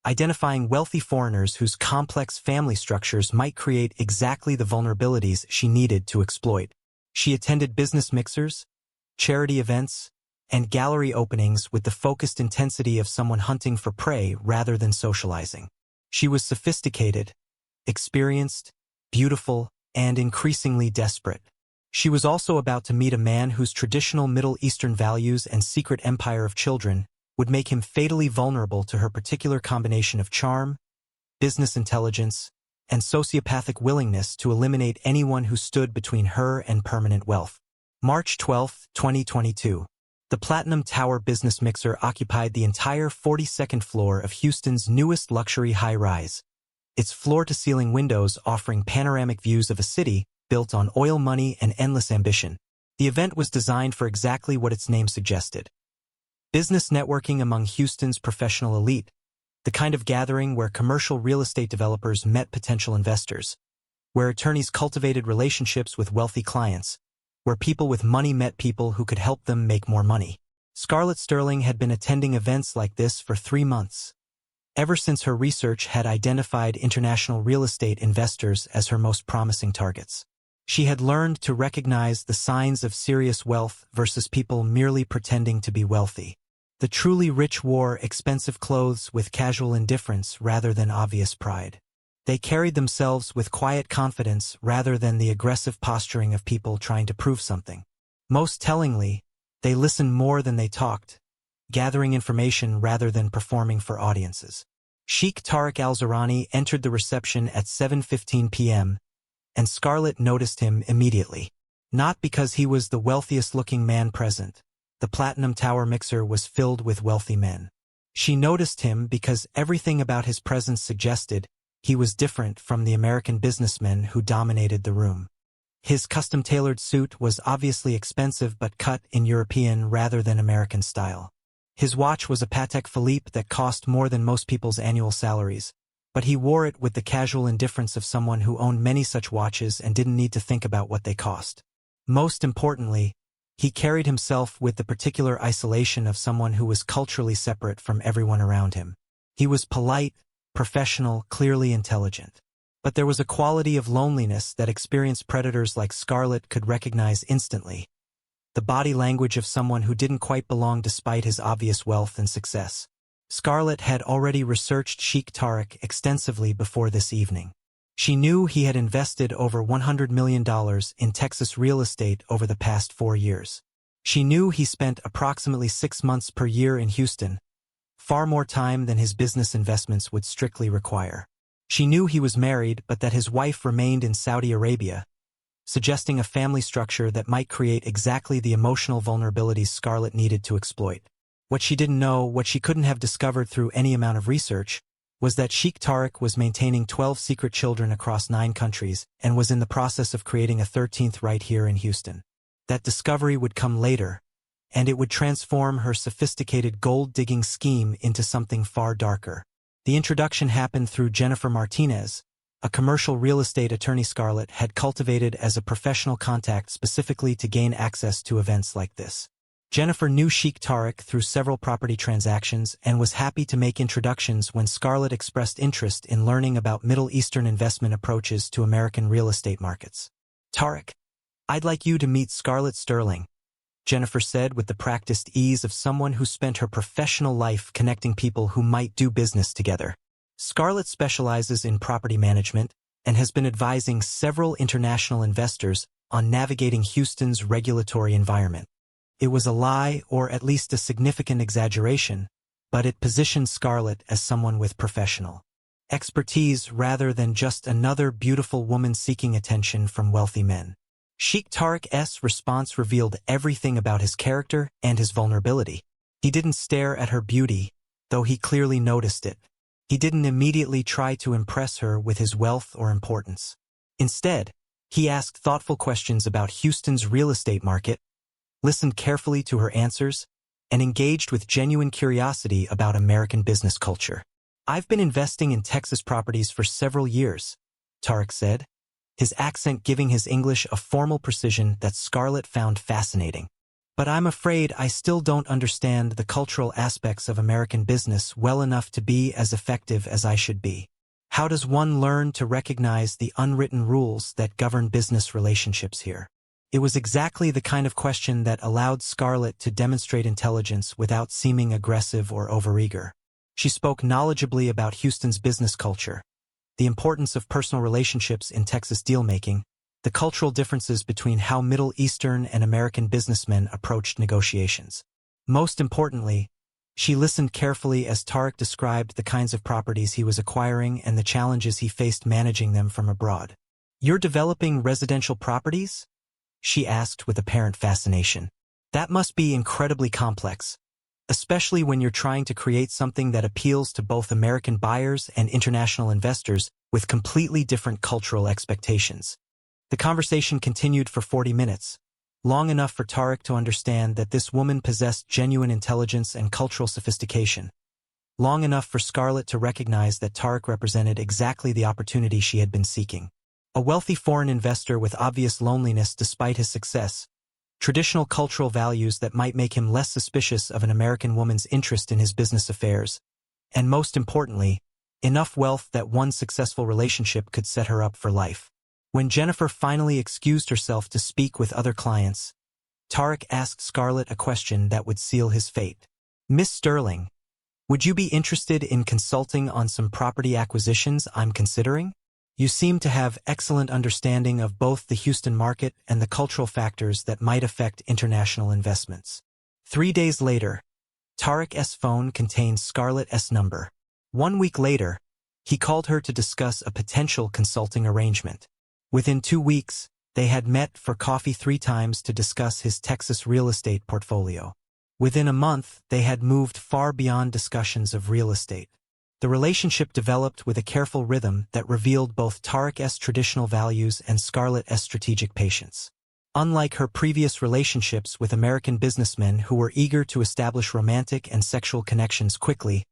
Speaker 1: identifying wealthy foreigners whose complex family structures might create exactly the vulnerabilities she needed to exploit. She attended business mixers, charity events, and gallery openings with the focused intensity of someone hunting for prey rather than socializing. She was sophisticated, experienced, beautiful, and increasingly desperate. She was also about to meet a man whose traditional Middle Eastern values and secret empire of children would make him fatally vulnerable to her particular combination of charm, business intelligence, and sociopathic willingness to eliminate anyone who stood between her and permanent wealth. March 12, 2022. The Platinum Tower business mixer occupied the entire 42nd floor of Houston's newest luxury high-rise, its floor-to-ceiling windows offering panoramic views of a city built on oil money and endless ambition. The event was designed for exactly what its name suggested: business networking among Houston's professional elite, the kind of gathering where commercial real estate developers met potential investors, where attorneys cultivated relationships with wealthy clients, where people with money met people who could help them make more money. Scarlett Sterling had been attending events like this for 3 months, ever since her research had identified international real estate investors as her most promising targets. She had learned to recognize the signs of serious wealth versus people merely pretending to be wealthy. The truly rich wore expensive clothes with casual indifference rather than obvious pride. They carried themselves with quiet confidence rather than the aggressive posturing of people trying to prove something. Most tellingly, they listened more than they talked, gathering information rather than performing for audiences. Sheikh Tariq al-Zurani entered the reception at 7:15 p.m., and Scarlett noticed him immediately. Not because he was the wealthiest-looking man present. The Platinum Tower mixer was filled with wealthy men. She noticed him because everything about his presence suggested he was different from the American businessmen who dominated the room. His custom-tailored suit was obviously expensive but cut in European rather than American style. His watch was a Patek Philippe that cost more than most people's annual salaries, but he wore it with the casual indifference of someone who owned many such watches and didn't need to think about what they cost. Most importantly, he carried himself with the particular isolation of someone who was culturally separate from everyone around him. He was polite, professional, clearly intelligent. But there was a quality of loneliness that experienced predators like Scarlett could recognize instantly: the body language of someone who didn't quite belong despite his obvious wealth and success. Scarlett had already researched Sheikh Tariq extensively before this evening. She knew he had invested over $100 million in Texas real estate over the past 4 years. She knew he spent approximately 6 months per year in Houston, far more time than his business investments would strictly require. She knew he was married but that his wife remained in Saudi Arabia, suggesting a family structure that might create exactly the emotional vulnerabilities Scarlett needed to exploit. What she didn't know, what she couldn't have discovered through any amount of research, was that Sheikh Tariq was maintaining 12 secret children across 9 countries and was in the process of creating a 13th right here in Houston. That discovery would come later, and it would transform her sophisticated gold-digging scheme into something far darker. The introduction happened through Jennifer Martinez, a commercial real estate attorney Scarlett had cultivated as a professional contact specifically to gain access to events like this. Jennifer knew Sheikh Tariq through several property transactions and was happy to make introductions when Scarlett expressed interest in learning about Middle Eastern investment approaches to American real estate markets. "Tariq, I'd like you to meet Scarlett Sterling," Jennifer said with the practiced ease of someone who spent her professional life connecting people who might do business together. Scarlett specializes in property management and has been advising several international investors on navigating Houston's regulatory environment. It was a lie, or at least a significant exaggeration, but it positioned Scarlett as someone with professional expertise rather than just another beautiful woman seeking attention from wealthy men. Sheikh Tariq's response revealed everything about his character and his vulnerability. He didn't stare at her beauty, though he clearly noticed it. He didn't immediately try to impress her with his wealth or importance. Instead, he asked thoughtful questions about Houston's real estate market, listened carefully to her answers, and engaged with genuine curiosity about American business culture. "I've been investing in Texas properties for several years," Tariq said, his accent giving his English a formal precision that Scarlett found fascinating. "But I'm afraid I still don't understand the cultural aspects of American business well enough to be as effective as I should be. How does one learn to recognize the unwritten rules that govern business relationships here?" It was exactly the kind of question that allowed Scarlett to demonstrate intelligence without seeming aggressive or overeager. She spoke knowledgeably about Houston's business culture, the importance of personal relationships in Texas deal-making, the cultural differences between how Middle Eastern and American businessmen approached negotiations. Most importantly, she listened carefully as Tariq described the kinds of properties he was acquiring and the challenges he faced managing them from abroad. "You're developing residential properties?" she asked with apparent fascination. "That must be incredibly complex, especially when you're trying to create something that appeals to both American buyers and international investors with completely different cultural expectations." The conversation continued for 40 minutes, long enough for Tariq to understand that this woman possessed genuine intelligence and cultural sophistication, long enough for Scarlett to recognize that Tariq represented exactly the opportunity she had been seeking. A wealthy foreign investor with obvious loneliness despite his success, traditional cultural values that might make him less suspicious of an American woman's interest in his business affairs, and most importantly, enough wealth that one successful relationship could set her up for life. When Jennifer finally excused herself to speak with other clients, Tariq asked Scarlett a question that would seal his fate. "Miss Sterling, would you be interested in consulting on some property acquisitions I'm considering? You seem to have excellent understanding of both the Houston market and the cultural factors that might affect international investments." 3 days later, Tariq's phone contained Scarlett's number. 1 week later, he called her to discuss a potential consulting arrangement. Within 2 weeks, they had met for coffee 3 times to discuss his Texas real estate portfolio. Within a month, they had moved far beyond discussions of real estate. The relationship developed with a careful rhythm that revealed both Tariq's traditional values and Scarlett's strategic patience. Unlike her previous relationships with American businessmen who were eager to establish romantic and sexual connections quickly,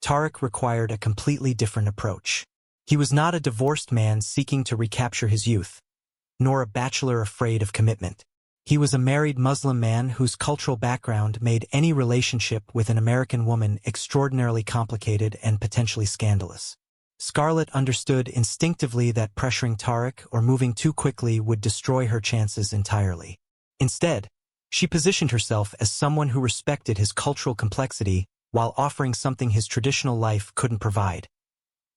Speaker 1: Tariq required a completely different approach. He was not a divorced man seeking to recapture his youth, nor a bachelor afraid of commitment. He was a married Muslim man whose cultural background made any relationship with an American woman extraordinarily complicated and potentially scandalous. Scarlett understood instinctively that pressuring Tariq or moving too quickly would destroy her chances entirely. Instead, she positioned herself as someone who respected his cultural complexity while offering something his traditional life couldn't provide: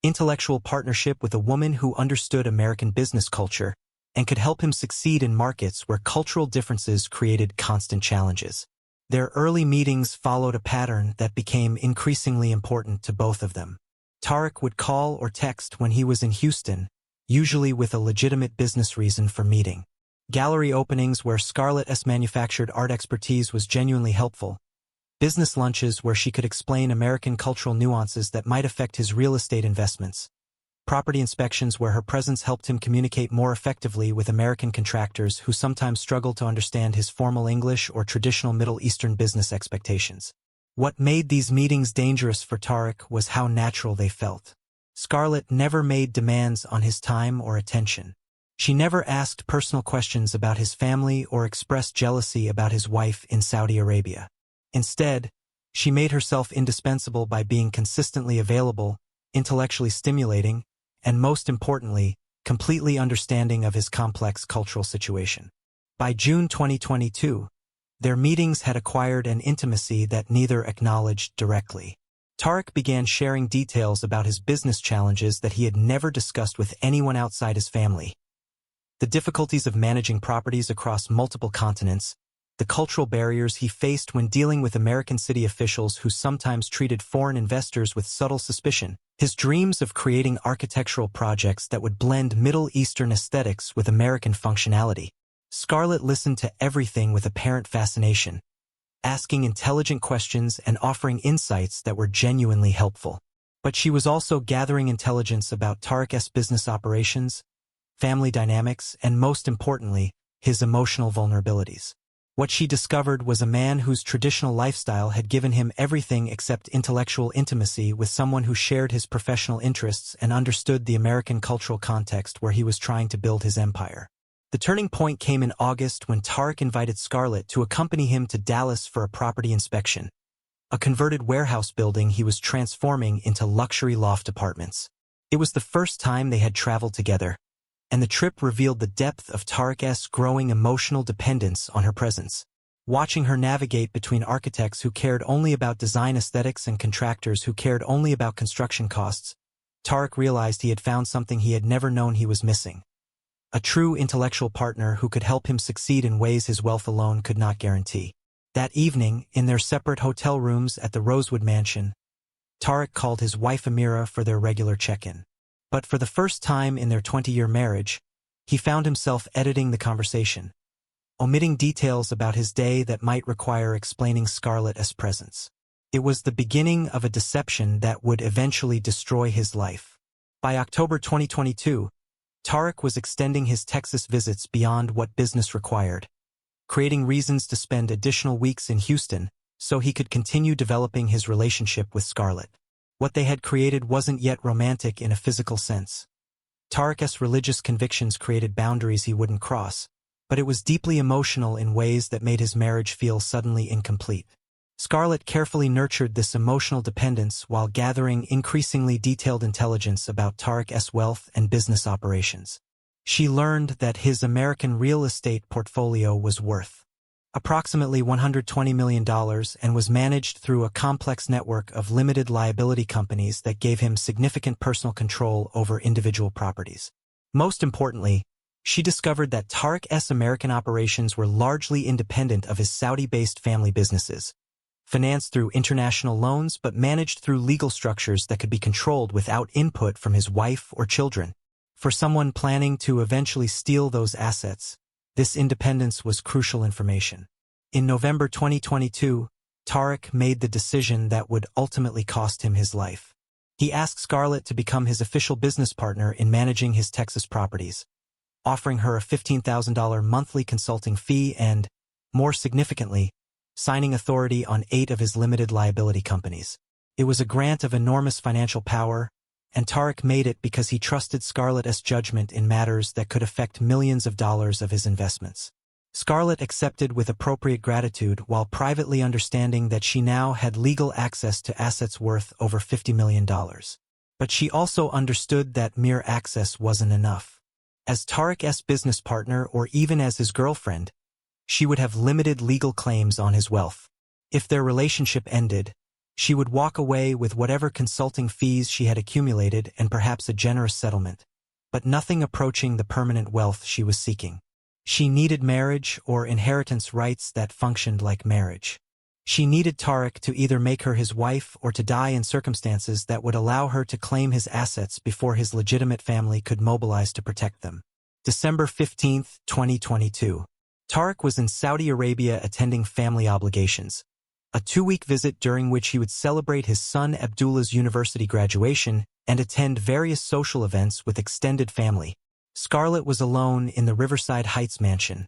Speaker 1: intellectual partnership with a woman who understood American business culture and could help him succeed in markets where cultural differences created constant challenges. Their early meetings followed a pattern that became increasingly important to both of them. Tariq would call or text when he was in Houston, usually with a legitimate business reason for meeting. Gallery openings where Scarlett's manufactured art expertise was genuinely helpful. Business lunches where she could explain American cultural nuances that might affect his real estate investments. Property inspections where her presence helped him communicate more effectively with American contractors who sometimes struggled to understand his formal English or traditional Middle Eastern business expectations. What made these meetings dangerous for Tariq was how natural they felt. Scarlett never made demands on his time or attention. She never asked personal questions about his family or expressed jealousy about his wife in Saudi Arabia. Instead, she made herself indispensable by being consistently available, intellectually stimulating, and most importantly, completely understanding of his complex cultural situation. By June 2022, their meetings had acquired an intimacy that neither acknowledged directly. Tariq began sharing details about his business challenges that he had never discussed with anyone outside his family. The difficulties of managing properties across multiple continents, the cultural barriers he faced when dealing with American city officials who sometimes treated foreign investors with subtle suspicion, his dreams of creating architectural projects that would blend Middle Eastern aesthetics with American functionality. Scarlett listened to everything with apparent fascination, asking intelligent questions and offering insights that were genuinely helpful. But she was also gathering intelligence about Tariq's business operations, family dynamics, and most importantly, his emotional vulnerabilities. What she discovered was a man whose traditional lifestyle had given him everything except intellectual intimacy with someone who shared his professional interests and understood the American cultural context where he was trying to build his empire. The turning point came in August when Tariq invited Scarlett to accompany him to Dallas for a property inspection, a converted warehouse building he was transforming into luxury loft apartments. It was the first time they had traveled together, and the trip revealed the depth of Tariq's growing emotional dependence on her presence. Watching her navigate between architects who cared only about design aesthetics and contractors who cared only about construction costs, Tariq realized he had found something he had never known he was missing: a true intellectual partner who could help him succeed in ways his wealth alone could not guarantee. That evening, in their separate hotel rooms at the Rosewood Mansion, Tariq called his wife Amira for their regular check-in. But for the first time in their 20-year marriage, he found himself editing the conversation, omitting details about his day that might require explaining Scarlett's presence. It was the beginning of a deception that would eventually destroy his life. By October 2022, Tariq was extending his Texas visits beyond what business required, creating reasons to spend additional weeks in Houston so he could continue developing his relationship with Scarlett. What they had created wasn't yet romantic in a physical sense. Tariq's religious convictions created boundaries he wouldn't cross, but it was deeply emotional in ways that made his marriage feel suddenly incomplete. Scarlett carefully nurtured this emotional dependence while gathering increasingly detailed intelligence about Tariq's wealth and business operations. She learned that his American real estate portfolio was worth approximately $120 million and was managed through a complex network of limited liability companies that gave him significant personal control over individual properties. Most importantly, she discovered that Tariq's American operations were largely independent of his Saudi-based family businesses, financed through international loans but managed through legal structures that could be controlled without input from his wife or children. For someone planning to eventually steal those assets, this independence was crucial information. In November 2022, Tariq made the decision that would ultimately cost him his life. He asked Scarlett to become his official business partner in managing his Texas properties, offering her a $15,000 monthly consulting fee and, more significantly, signing authority on 8 of his limited liability companies. It was a grant of enormous financial power, and Tariq made it because he trusted Scarlett's judgment in matters that could affect millions of dollars of his investments. Scarlett accepted with appropriate gratitude while privately understanding that she now had legal access to assets worth over $50 million. But she also understood that mere access wasn't enough. As Tariq's business partner or even as his girlfriend, she would have limited legal claims on his wealth. If their relationship ended, she would walk away with whatever consulting fees she had accumulated and perhaps a generous settlement, but nothing approaching the permanent wealth she was seeking. She needed marriage or inheritance rights that functioned like marriage. She needed Tariq to either make her his wife or to die in circumstances that would allow her to claim his assets before his legitimate family could mobilize to protect them. December 15, 2022. Tariq was in Saudi Arabia attending family obligations, a 2-week visit during which he would celebrate his son Abdullah's university graduation and attend various social events with extended family. Scarlett was alone in the Riverside Heights mansion,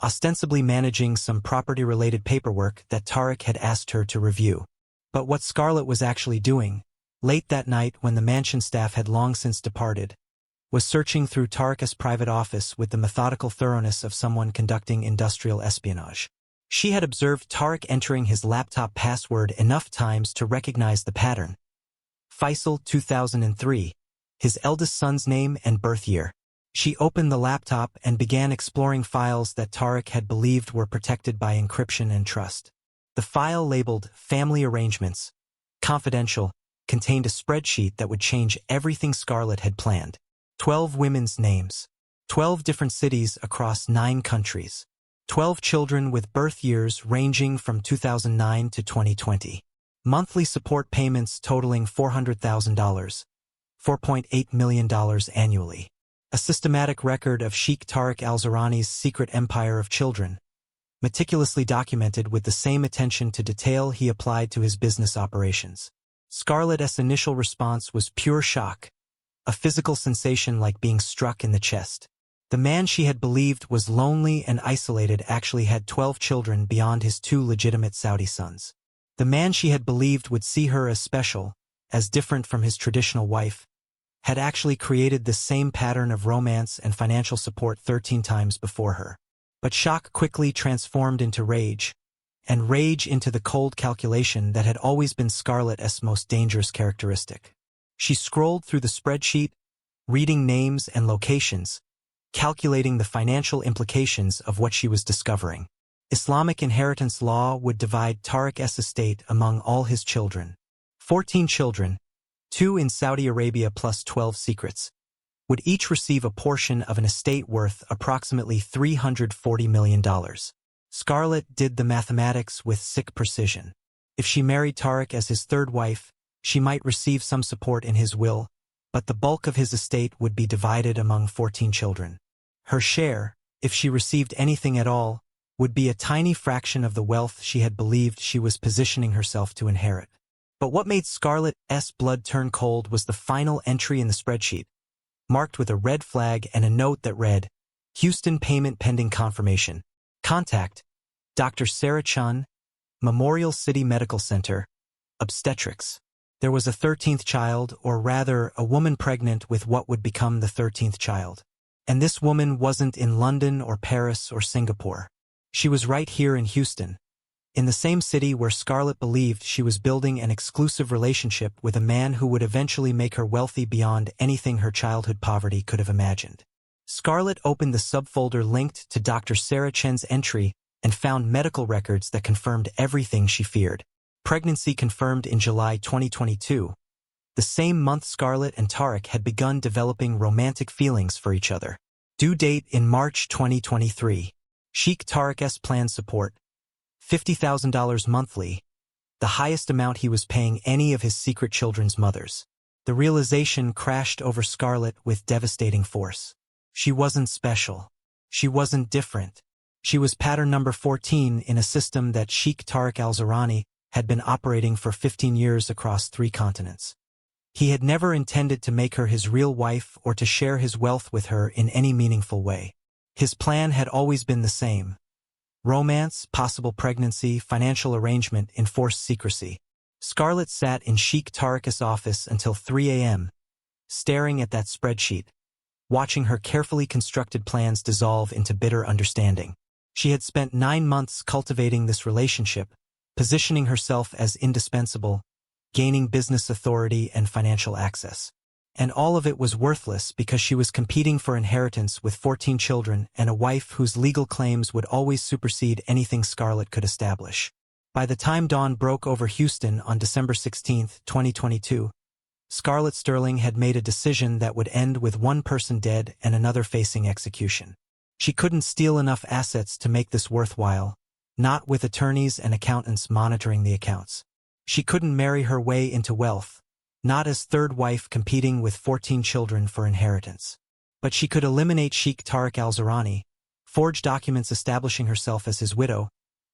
Speaker 1: ostensibly managing some property-related paperwork that Tariq had asked her to review. But what Scarlett was actually doing, late that night when the mansion staff had long since departed, was searching through Tariq's private office with the methodical thoroughness of someone conducting industrial espionage. She had observed Tariq entering his laptop password enough times to recognize the pattern. Faisal 2003, his eldest son's name and birth year. She opened the laptop and began exploring files that Tariq had believed were protected by encryption and trust. The file labeled Family Arrangements, Confidential, contained a spreadsheet that would change everything Scarlett had planned. 12 women's names, 12 different cities across 9 countries, 12 children with birth years ranging from 2009 to 2020. Monthly support payments totaling $400,000, $4.8 million annually. A systematic record of Sheikh Tariq al-Zahran's secret empire of children, meticulously documented with the same attention to detail he applied to his business operations. Scarlett's initial response was pure shock, a physical sensation like being struck in the chest. The man she had believed was lonely and isolated actually had 12 children beyond his 2 legitimate Saudi sons. The man she had believed would see her as special, as different from his traditional wife, had actually created the same pattern of romance and financial support 13 times before her. But shock quickly transformed into rage, and rage into the cold calculation that had always been Scarlett's most dangerous characteristic. She scrolled through the spreadsheet, reading names and locations, calculating the financial implications of what she was discovering. Islamic inheritance law would divide Tariq's estate among all his children. 14 children, 2 in Saudi Arabia plus 12 secrets. would each receive a portion of an estate worth approximately $340 million. Scarlett did the mathematics with sick precision. If she married Tariq as his third wife, she might receive some support in his will, but the bulk of his estate would be divided among 14 children. Her share, if she received anything at all, would be a tiny fraction of the wealth she had believed she was positioning herself to inherit. But what made Scarlett's blood turn cold was the final entry in the spreadsheet, marked with a red flag and a note that read, Houston payment pending confirmation. Contact Dr. Sarah Chun, Memorial City Medical Center, obstetrics. There was a 13th child, or rather, a woman pregnant with what would become the 13th child. And this woman wasn't in London or Paris or Singapore. She was right here in Houston, in the same city where Scarlett believed she was building an exclusive relationship with a man who would eventually make her wealthy beyond anything her childhood poverty could have imagined. Scarlett opened the subfolder linked to Dr. Sarah Chen's entry and found medical records that confirmed everything she feared. Pregnancy confirmed in July 2022, the same month Scarlett and Tariq had begun developing romantic feelings for each other. Due date in March 2023. Sheikh Tariq's plan support, $50,000 monthly, the highest amount he was paying any of his secret children's mothers. The realization crashed over Scarlett with devastating force. She wasn't special. She wasn't different. She was pattern number 14 in a system that Sheikh Tariq al-Zahrani had been operating for 15 years across 3 continents. He had never intended to make her his real wife or to share his wealth with her in any meaningful way. His plan had always been the same. Romance, possible pregnancy, financial arrangement, enforced secrecy. Scarlett sat in Sheikh Tariq's office until 3 a.m., staring at that spreadsheet, watching her carefully constructed plans dissolve into bitter understanding. She had spent 9 months cultivating this relationship, positioning herself as indispensable, gaining business authority and financial access. And all of it was worthless because she was competing for inheritance with 14 children and a wife whose legal claims would always supersede anything Scarlett could establish. By the time dawn broke over Houston on December 16, 2022, Scarlett Sterling had made a decision that would end with one person dead and another facing execution. She couldn't steal enough assets to make this worthwhile, not with attorneys and accountants monitoring the accounts. She couldn't marry her way into wealth, not as third wife competing with 14 children for inheritance. But she could eliminate Sheikh Tariq al-Zahrani, forge documents establishing herself as his widow,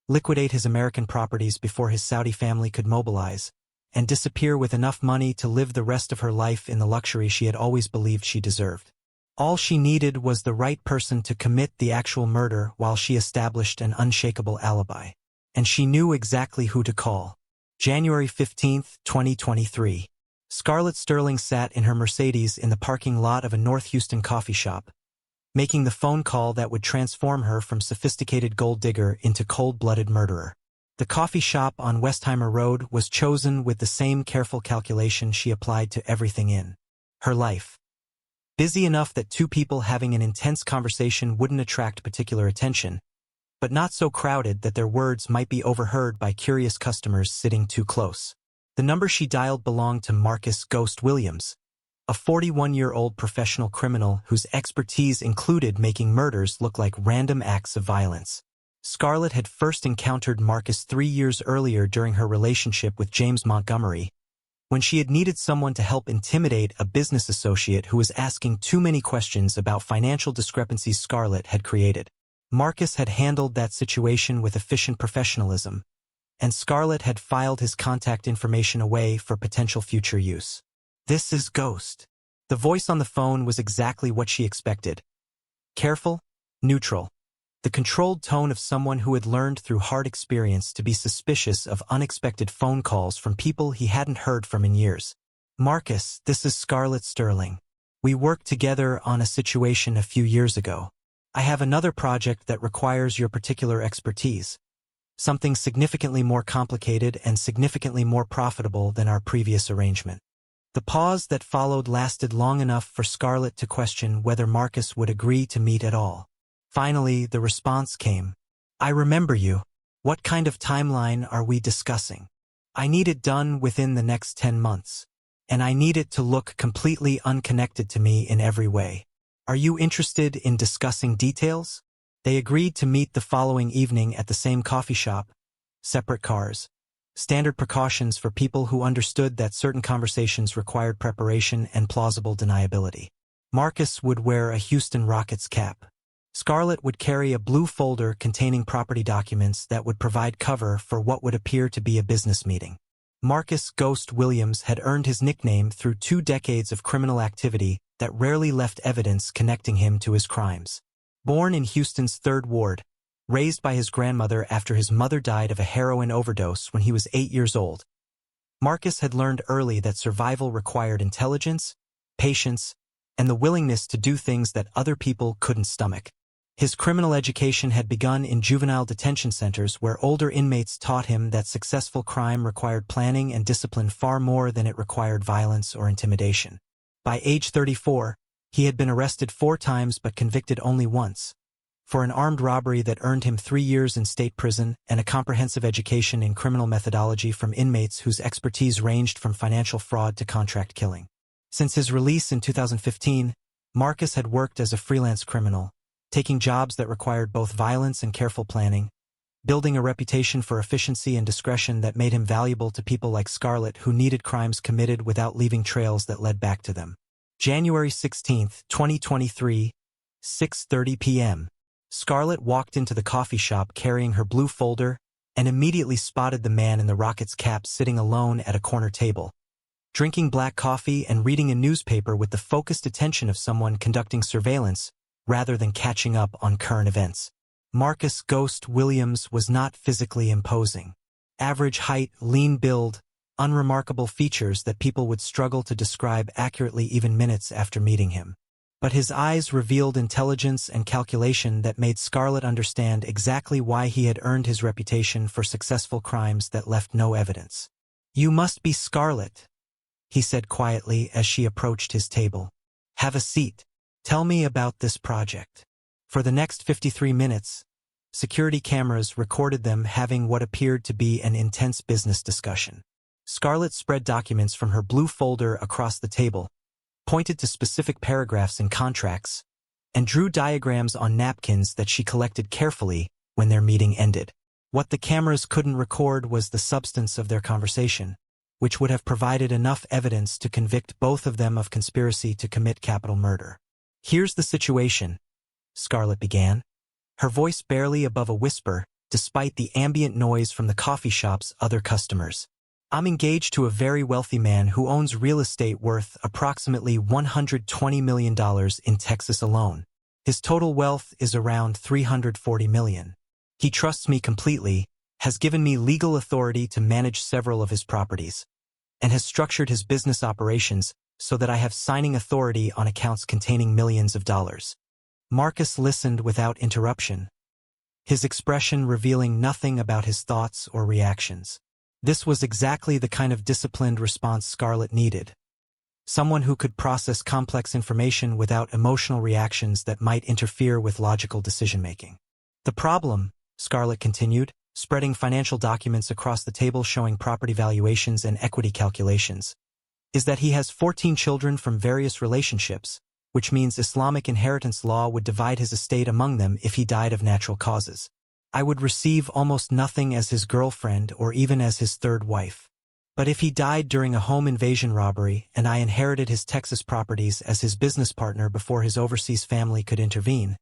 Speaker 1: liquidate his American properties before his Saudi family could mobilize, and disappear with enough money to live the rest of her life in the luxury she had always believed she deserved. All she needed was the right person to commit the actual murder while she established an unshakable alibi. And she knew exactly who to call. January 15, 2023. Scarlett Sterling sat in her Mercedes in the parking lot of a North Houston coffee shop, making the phone call that would transform her from sophisticated gold digger into cold-blooded murderer. The coffee shop on Westheimer Road was chosen with the same careful calculation she applied to everything in her life. Busy enough that 2 people having an intense conversation wouldn't attract particular attention, but not so crowded that their words might be overheard by curious customers sitting too close. The number she dialed belonged to Marcus "Ghost" Williams, a 41-year-old professional criminal whose expertise included making murders look like random acts of violence. Scarlett had first encountered Marcus 3 years earlier during her relationship with James Montgomery, when she had needed someone to help intimidate a business associate who was asking too many questions about financial discrepancies Scarlett had created. Marcus had handled that situation with efficient professionalism, and Scarlett had filed his contact information away for potential future use. "This is Ghost." The voice on the phone was exactly what she expected. Careful, neutral. The controlled tone of someone who had learned through hard experience to be suspicious of unexpected phone calls from people he hadn't heard from in years. "Marcus, this is Scarlett Sterling. We worked together on a situation a few years ago. I have another project that requires your particular expertise. Something significantly more complicated and significantly more profitable than our previous arrangement." The pause that followed lasted long enough for Scarlett to question whether Marcus would agree to meet at all. Finally, the response came. "I remember you. What kind of timeline are we discussing? I need it done within the next 10 months. and I need it to look completely unconnected to me in every way. Are you interested in discussing details? They agreed to meet the following evening at the same coffee shop, separate cars. Standard precautions for people who understood that certain conversations required preparation and plausible deniability. Marcus would wear a Houston Rockets cap. Scarlett would carry a blue folder containing property documents that would provide cover for what would appear to be a business meeting. Marcus "Ghost" Williams had earned his nickname through 2 decades of criminal activity that rarely left evidence connecting him to his crimes. Born in Houston's 3rd Ward, raised by his grandmother after his mother died of a heroin overdose when he was 8 years old, Marcus had learned early that survival required intelligence, patience, and the willingness to do things that other people couldn't stomach. His criminal education had begun in juvenile detention centers where older inmates taught him that successful crime required planning and discipline far more than it required violence or intimidation. By age 34, he had been arrested 4 times but convicted only once, for an armed robbery that earned him 3 years in state prison and a comprehensive education in criminal methodology from inmates whose expertise ranged from financial fraud to contract killing. Since his release in 2015, Marcus had worked as a freelance criminal, taking jobs that required both violence and careful planning, building a reputation for efficiency and discretion that made him valuable to people like Scarlett who needed crimes committed without leaving trails that led back to them. January 16, 2023, 6:30 p.m. Scarlett walked into the coffee shop carrying her blue folder and immediately spotted the man in the Rockets cap sitting alone at a corner table, drinking black coffee and reading a newspaper with the focused attention of someone conducting surveillance rather than catching up on current events. Marcus "Ghost" Williams was not physically imposing. Average height, lean build, unremarkable features that people would struggle to describe accurately even minutes after meeting him. But his eyes revealed intelligence and calculation that made Scarlett understand exactly why he had earned his reputation for successful crimes that left no evidence. "You must be Scarlett," he said quietly as she approached his table. "Have a seat. Tell me about this project." For the next 53 minutes, security cameras recorded them having what appeared to be an intense business discussion. Scarlett spread documents from her blue folder across the table, pointed to specific paragraphs in contracts, and drew diagrams on napkins that she collected carefully when their meeting ended. What the cameras couldn't record was the substance of their conversation, which would have provided enough evidence to convict both of them of conspiracy to commit capital murder. "Here's the situation," Scarlett began, her voice barely above a whisper despite the ambient noise from the coffee shop's other customers. "I'm engaged to a very wealthy man who owns real estate worth approximately $120 million in Texas alone. His total wealth is around $340 million. He trusts me completely, has given me legal authority to manage several of his properties, and has structured his business operations so that I have signing authority on accounts containing millions of dollars." Marcus listened without interruption, his expression revealing nothing about his thoughts or reactions. This was exactly the kind of disciplined response Scarlett needed. Someone who could process complex information without emotional reactions that might interfere with logical decision-making. "The problem," Scarlett continued, spreading financial documents across the table showing property valuations and equity calculations, "is that he has 14 children from various relationships, which means Islamic inheritance law would divide his estate among them if he died of natural causes. I would receive almost nothing as his girlfriend or even as his 3rd wife. But if he died during a home invasion robbery and I inherited his Texas properties as his business partner before his overseas family could intervene,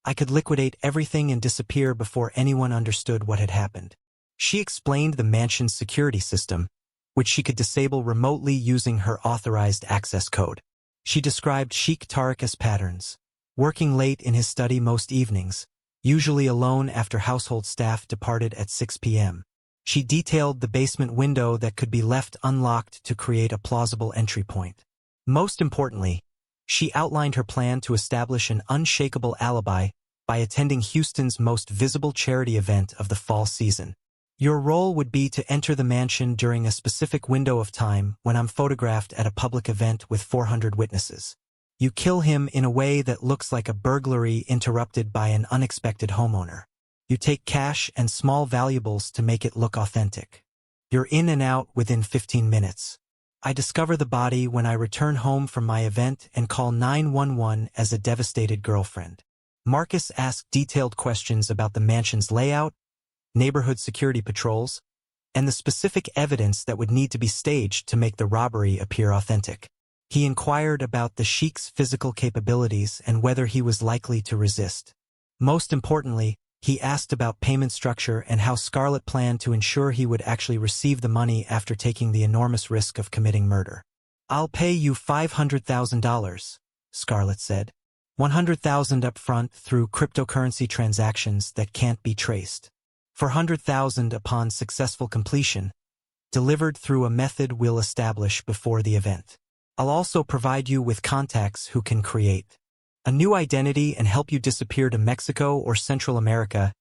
Speaker 1: I could liquidate everything and disappear before anyone understood what had happened." She explained the mansion's security system, which she could disable remotely using her authorized access code. She described Sheikh Tariq's patterns, working late in his study most evenings, usually alone after household staff departed at 6 p.m. She detailed the basement window that could be left unlocked to create a plausible entry point. Most importantly, she outlined her plan to establish an unshakable alibi by attending Houston's most visible charity event of the fall season. "Your role would be to enter the mansion during a specific window of time when I'm photographed at a public event with 400 witnesses. You kill him in a way that looks like a burglary interrupted by an unexpected homeowner. You take cash and small valuables to make it look authentic. You're in and out within 15 minutes. I discover the body when I return home from my event and call 911 as a devastated girlfriend. Marcus asked detailed questions about the mansion's layout, neighborhood security patrols, and the specific evidence that would need to be staged to make the robbery appear authentic. He inquired about the Sheikh's physical capabilities and whether he was likely to resist. Most importantly, he asked about payment structure and how Scarlett planned to ensure he would actually receive the money after taking the enormous risk of committing murder. "I'll pay you $500,000, Scarlett said. $100,000 up front through cryptocurrency transactions that can't be traced. $400,000 upon successful completion, delivered through a method we'll establish before the event. I'll also provide you with contacts who can create a new identity and help you disappear to Mexico or Central America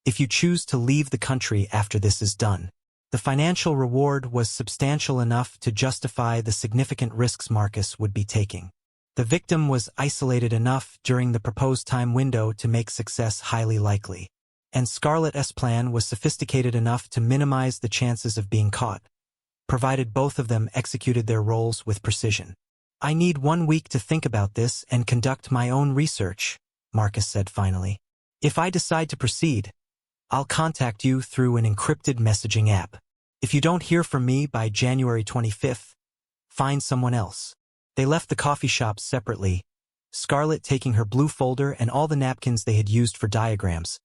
Speaker 1: if you choose to leave the country after this is done." The financial reward was substantial enough to justify the significant risks Marcus would be taking. The victim was isolated enough during the proposed time window to make success highly likely, and Scarlett's plan was sophisticated enough to minimize the chances of being caught, provided both of them executed their roles with precision. "I need 1 week to think about this and conduct my own research," Marcus said finally. "If I decide to proceed, I'll contact you through an encrypted messaging app. If you don't hear from me by January 25th, find someone else." They left the coffee shop separately, Scarlett taking her blue folder and all the napkins they had used for diagrams,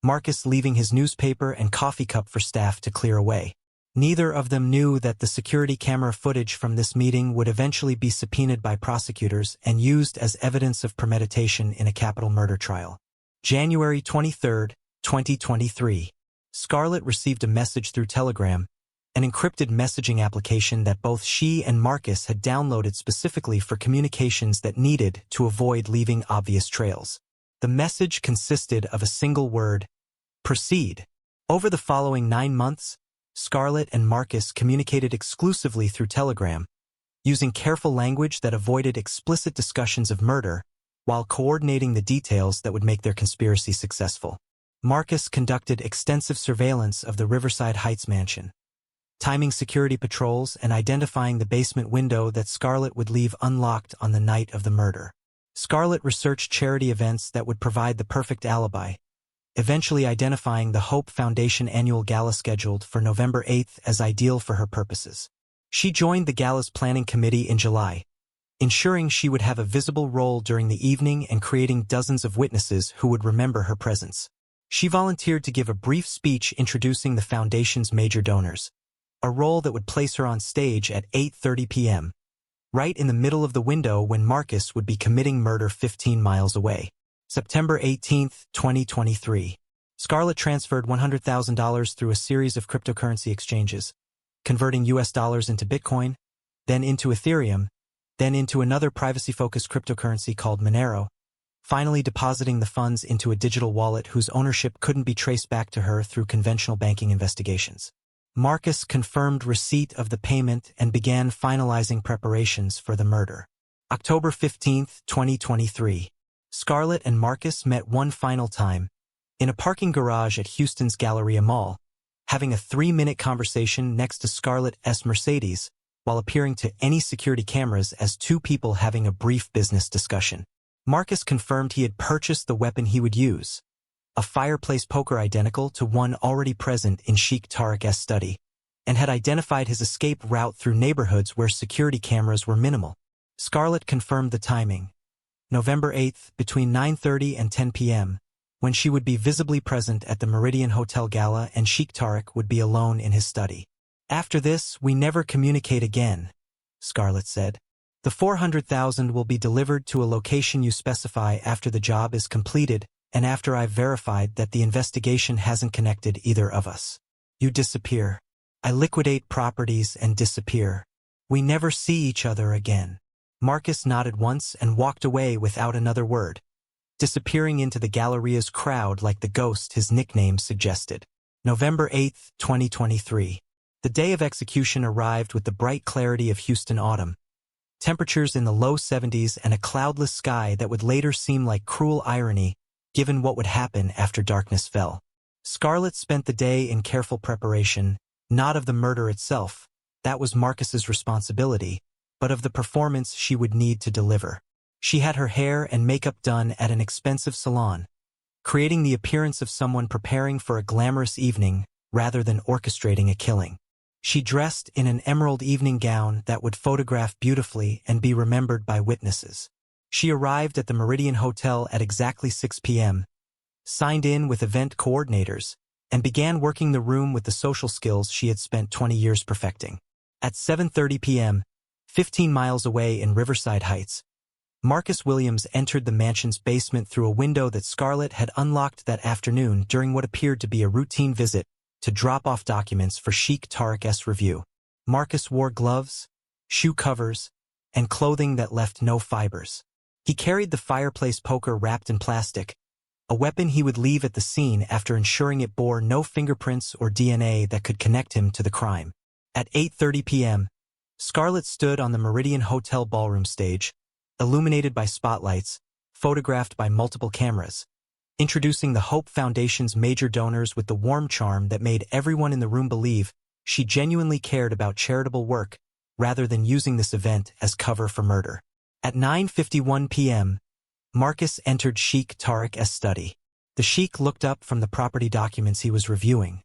Speaker 1: Marcus leaving his newspaper and coffee cup for staff to clear away. Neither of them knew that the security camera footage from this meeting would eventually be subpoenaed by prosecutors and used as evidence of premeditation in a capital murder trial. January 23, 2023. Scarlett received a message through Telegram, an encrypted messaging application that both she and Marcus had downloaded specifically for communications that needed to avoid leaving obvious trails. The message consisted of a single word: proceed. Over the following 9 months, Scarlett and Marcus communicated exclusively through Telegram, using careful language that avoided explicit discussions of murder, while coordinating the details that would make their conspiracy successful. Marcus conducted extensive surveillance of the Riverside Heights mansion, timing security patrols and identifying the basement window that Scarlett would leave unlocked on the night of the murder. Scarlett researched charity events that would provide the perfect alibi, eventually identifying the Hope Foundation annual gala scheduled for November 8th as ideal for her purposes. She joined the gala's planning committee in July, ensuring she would have a visible role during the evening and creating dozens of witnesses who would remember her presence. She volunteered to give a brief speech introducing the foundation's major donors, a role that would place her on stage at 8:30 p.m., right in the middle of the window when Marcus would be committing murder 15 miles away. September 18, 2023. Scarlett transferred $100,000 through a series of cryptocurrency exchanges, converting US dollars into Bitcoin, then into Ethereum, then into another privacy-focused cryptocurrency called Monero, finally depositing the funds into a digital wallet whose ownership couldn't be traced back to her through conventional banking investigations. Marcus confirmed receipt of the payment and began finalizing preparations for the murder. October 15, 2023. Scarlett and Marcus met one final time, in a parking garage at Houston's Galleria Mall, having a 3-minute conversation next to Scarlett's Mercedes, while appearing to any security cameras as two people having a brief business discussion. Marcus confirmed he had purchased the weapon he would use, a fireplace poker identical to one already present in Sheikh Tariq's study, and had identified his escape route through neighborhoods where security cameras were minimal. Scarlett confirmed the timing: November 8th, between 9:30 and 10 p.m., when she would be visibly present at the Meridian Hotel Gala and Sheikh Tariq would be alone in his study. "After this, we never communicate again," Scarlett said. "The $400,000 will be delivered to a location you specify after the job is completed and after I've verified that the investigation hasn't connected either of us. You disappear. I liquidate properties and disappear. We never see each other again." Marcus nodded once and walked away without another word, disappearing into the Galleria's crowd like the ghost his nickname suggested. November 8th, 2023. The day of execution arrived with the bright clarity of Houston autumn, temperatures in the low 70s and a cloudless sky that would later seem like cruel irony given what would happen after darkness fell. Scarlett spent the day in careful preparation, not of the murder itself, That was Marcus's responsibility, but of the performance she would need to deliver. She had her hair and makeup done at an expensive salon, creating the appearance of someone preparing for a glamorous evening rather than orchestrating a killing. She dressed in an emerald evening gown that would photograph beautifully and be remembered by witnesses. She arrived at the Meridian Hotel at exactly 6 p.m., signed in with event coordinators, and began working the room with the social skills she had spent 20 years perfecting. At 7:30 p.m., 15 miles away in Riverside Heights, Marcus Williams entered the mansion's basement through a window that Scarlett had unlocked that afternoon during what appeared to be a routine visit to drop off documents for Sheikh Tariq's review. Marcus wore gloves, shoe covers, and clothing that left no fibers. He carried the fireplace poker wrapped in plastic, a weapon he would leave at the scene after ensuring it bore no fingerprints or DNA that could connect him to the crime. At 8:30 p.m., Scarlett stood on the Meridian Hotel ballroom stage, illuminated by spotlights, photographed by multiple cameras, introducing the Hope Foundation's major donors with the warm charm that made everyone in the room believe she genuinely cared about charitable work rather than using this event as cover for murder. At 9:51 p.m., Marcus entered Sheikh Tariq's study. The Sheikh looked up from the property documents he was reviewing,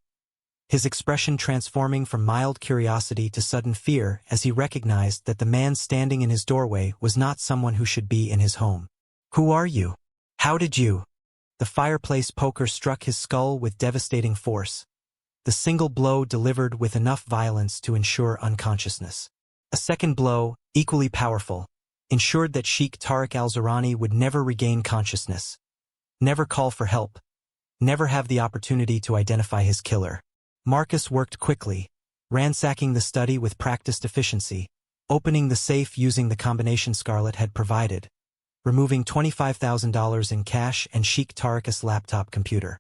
Speaker 1: his expression transforming from mild curiosity to sudden fear as he recognized that the man standing in his doorway was not someone who should be in his home. "Who are you? How did you?" The fireplace poker struck his skull with devastating force, the single blow delivered with enough violence to ensure unconsciousness. A second blow, equally powerful, ensured that Sheikh Tariq al-Zurani would never regain consciousness, never call for help, never have the opportunity to identify his killer. Marcus worked quickly, ransacking the study with practiced efficiency, opening the safe using the combination Scarlett had provided, removing $25,000 in cash and Sheikh Tariq's laptop computer.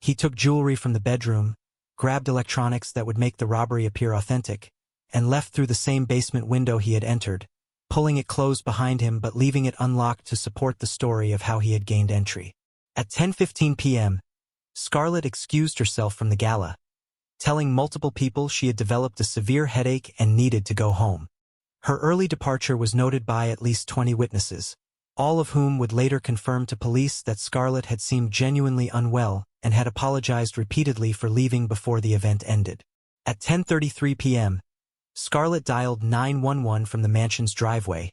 Speaker 1: He took jewelry from the bedroom, grabbed electronics that would make the robbery appear authentic, and left through the same basement window he had entered, pulling it closed behind him but leaving it unlocked to support the story of how he had gained entry. At 10:15 p.m., Scarlett excused herself from the gala, telling multiple people she had developed a severe headache and needed to go home. Her early departure was noted by at least 20 witnesses, all of whom would later confirm to police that Scarlett had seemed genuinely unwell and had apologized repeatedly for leaving before the event ended. At 10:33 p.m., Scarlett dialed 911 from the mansion's driveway,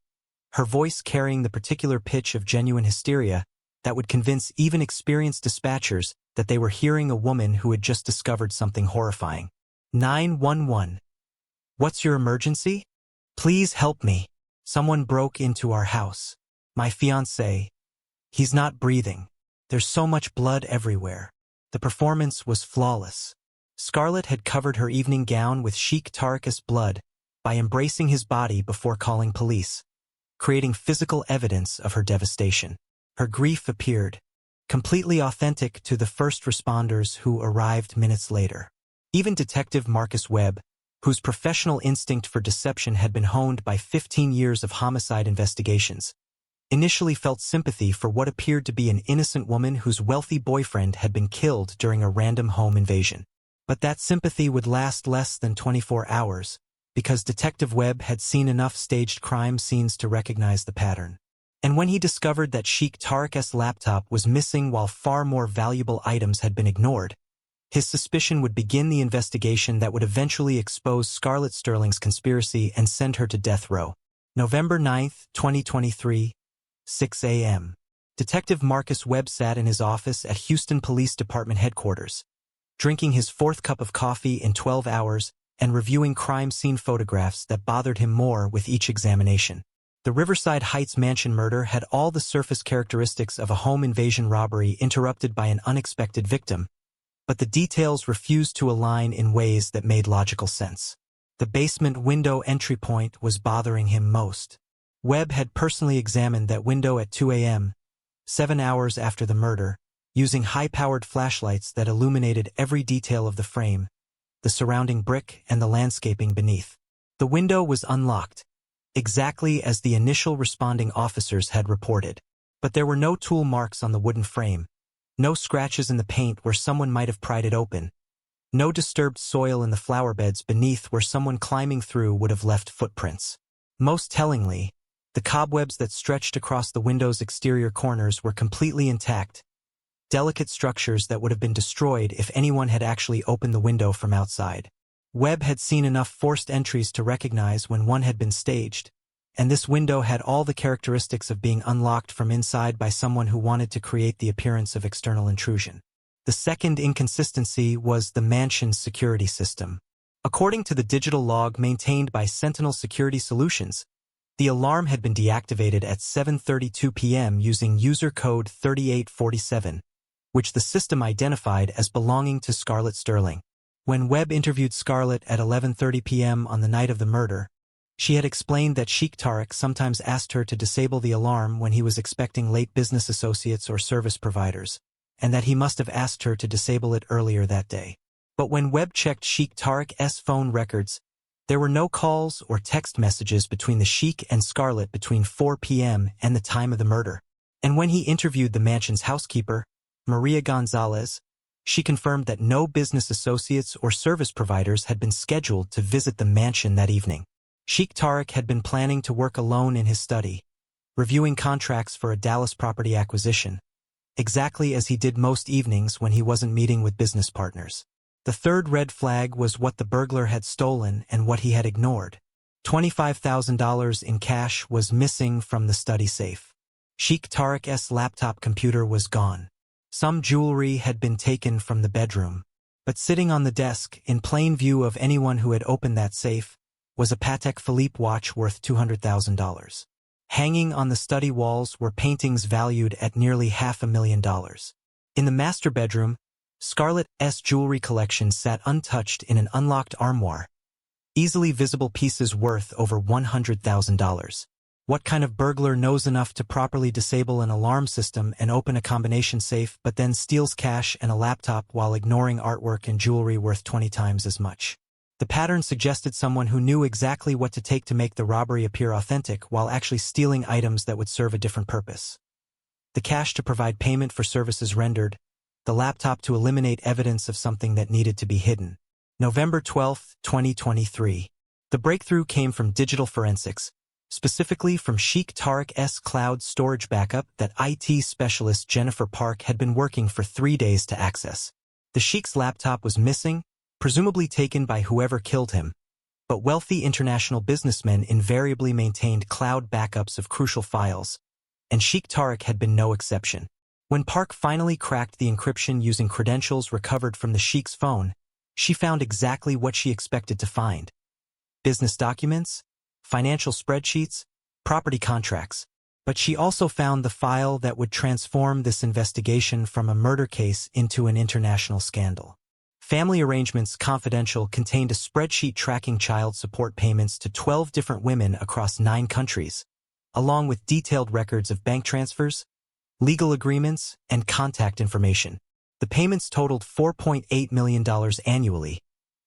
Speaker 1: her voice carrying the particular pitch of genuine hysteria that would convince even experienced dispatchers that they were hearing a woman who had just discovered something horrifying. 911. "What's your emergency? Please help me. Someone broke into our house. My fiancé. He's not breathing. There's so much blood everywhere." The performance was flawless. Scarlett had covered her evening gown with Sheikh Tariq's blood by embracing his body before calling police, creating physical evidence of her devastation. Her grief appeared, completely authentic to the first responders who arrived minutes later. Even Detective Marcus Webb, whose professional instinct for deception had been honed by 15 years of homicide investigations, initially felt sympathy for what appeared to be an innocent woman whose wealthy boyfriend had been killed during a random home invasion. But that sympathy would last less than 24 hours, because Detective Webb had seen enough staged crime scenes to recognize the pattern. And when he discovered that Sheikh Tariq's laptop was missing while far more valuable items had been ignored, his suspicion would begin the investigation that would eventually expose Scarlett Sterling's conspiracy and send her to death row. November 9, 2023, 6 a.m. Detective Marcus Webb sat in his office at Houston Police Department headquarters, drinking his fourth cup of coffee in 12 hours and reviewing crime scene photographs that bothered him more with each examination. The Riverside Heights mansion murder had all the surface characteristics of a home invasion robbery interrupted by an unexpected victim, but the details refused to align in ways that made logical sense. The basement window entry point was bothering him most. Webb had personally examined that window at 2 a.m., 7 hours after the murder, using high-powered flashlights that illuminated every detail of the frame, the surrounding brick and the landscaping beneath. The window was unlocked, exactly as the initial responding officers had reported. But there were no tool marks on the wooden frame, no scratches in the paint where someone might have pried it open, No disturbed soil in the flower beds beneath where someone climbing through would have left footprints. Most tellingly, the cobwebs that stretched across the window's exterior corners were completely intact, delicate structures that would have been destroyed if anyone had actually opened the window from outside. Webb had seen enough forced entries to recognize when one had been staged, and this window had all the characteristics of being unlocked from inside by someone who wanted to create the appearance of external intrusion. The second inconsistency was the mansion's security system. According to the digital log maintained by Sentinel Security Solutions, the alarm had been deactivated at 7:32 p.m. using user code 3847, which the system identified as belonging to Scarlett Sterling. When Webb interviewed Scarlett at 11:30 p.m. on the night of the murder, she had explained that Sheikh Tariq sometimes asked her to disable the alarm when he was expecting late business associates or service providers, and that he must have asked her to disable it earlier that day. But when Webb checked Sheikh Tariq's phone records, there were no calls or text messages between the Sheikh and Scarlett between 4 p.m. and the time of the murder. And when he interviewed the mansion's housekeeper, Maria Gonzalez, she confirmed that no business associates or service providers had been scheduled to visit the mansion that evening. Sheikh Tariq had been planning to work alone in his study, reviewing contracts for a Dallas property acquisition, exactly as he did most evenings when he wasn't meeting with business partners. The third red flag was what the burglar had stolen and what he had ignored. $25,000 in cash was missing from the study safe. Sheikh Tariq's laptop computer was gone. Some jewelry had been taken from the bedroom, but sitting on the desk, in plain view of anyone who had opened that safe, was a Patek Philippe watch worth $200,000. Hanging on the study walls were paintings valued at nearly $500,000. In the master bedroom, Scarlett's jewelry collection sat untouched in an unlocked armoire, easily visible pieces worth over $100,000. What kind of burglar knows enough to properly disable an alarm system and open a combination safe but then steals cash and a laptop while ignoring artwork and jewelry worth 20 times as much? The pattern suggested someone who knew exactly what to take to make the robbery appear authentic while actually stealing items that would serve a different purpose. The cash to provide payment for services rendered, the laptop to eliminate evidence of something that needed to be hidden. November 12, 2023. The breakthrough came from digital forensics, specifically from Sheikh Tariq's cloud storage backup that IT specialist Jennifer Park had been working for 3 days to access. The Sheikh's laptop was missing, presumably taken by whoever killed him, but wealthy international businessmen invariably maintained cloud backups of crucial files, and Sheikh Tariq had been no exception. When Park finally cracked the encryption using credentials recovered from the Sheikh's phone, she found exactly what she expected to find: business documents, financial spreadsheets, property contracts. But she also found the file that would transform this investigation from a murder case into an international scandal. Family Arrangements Confidential contained a spreadsheet tracking child support payments to 12 different women across 9 countries, along with detailed records of bank transfers, legal agreements, and contact information. The payments totaled $4.8 million annually,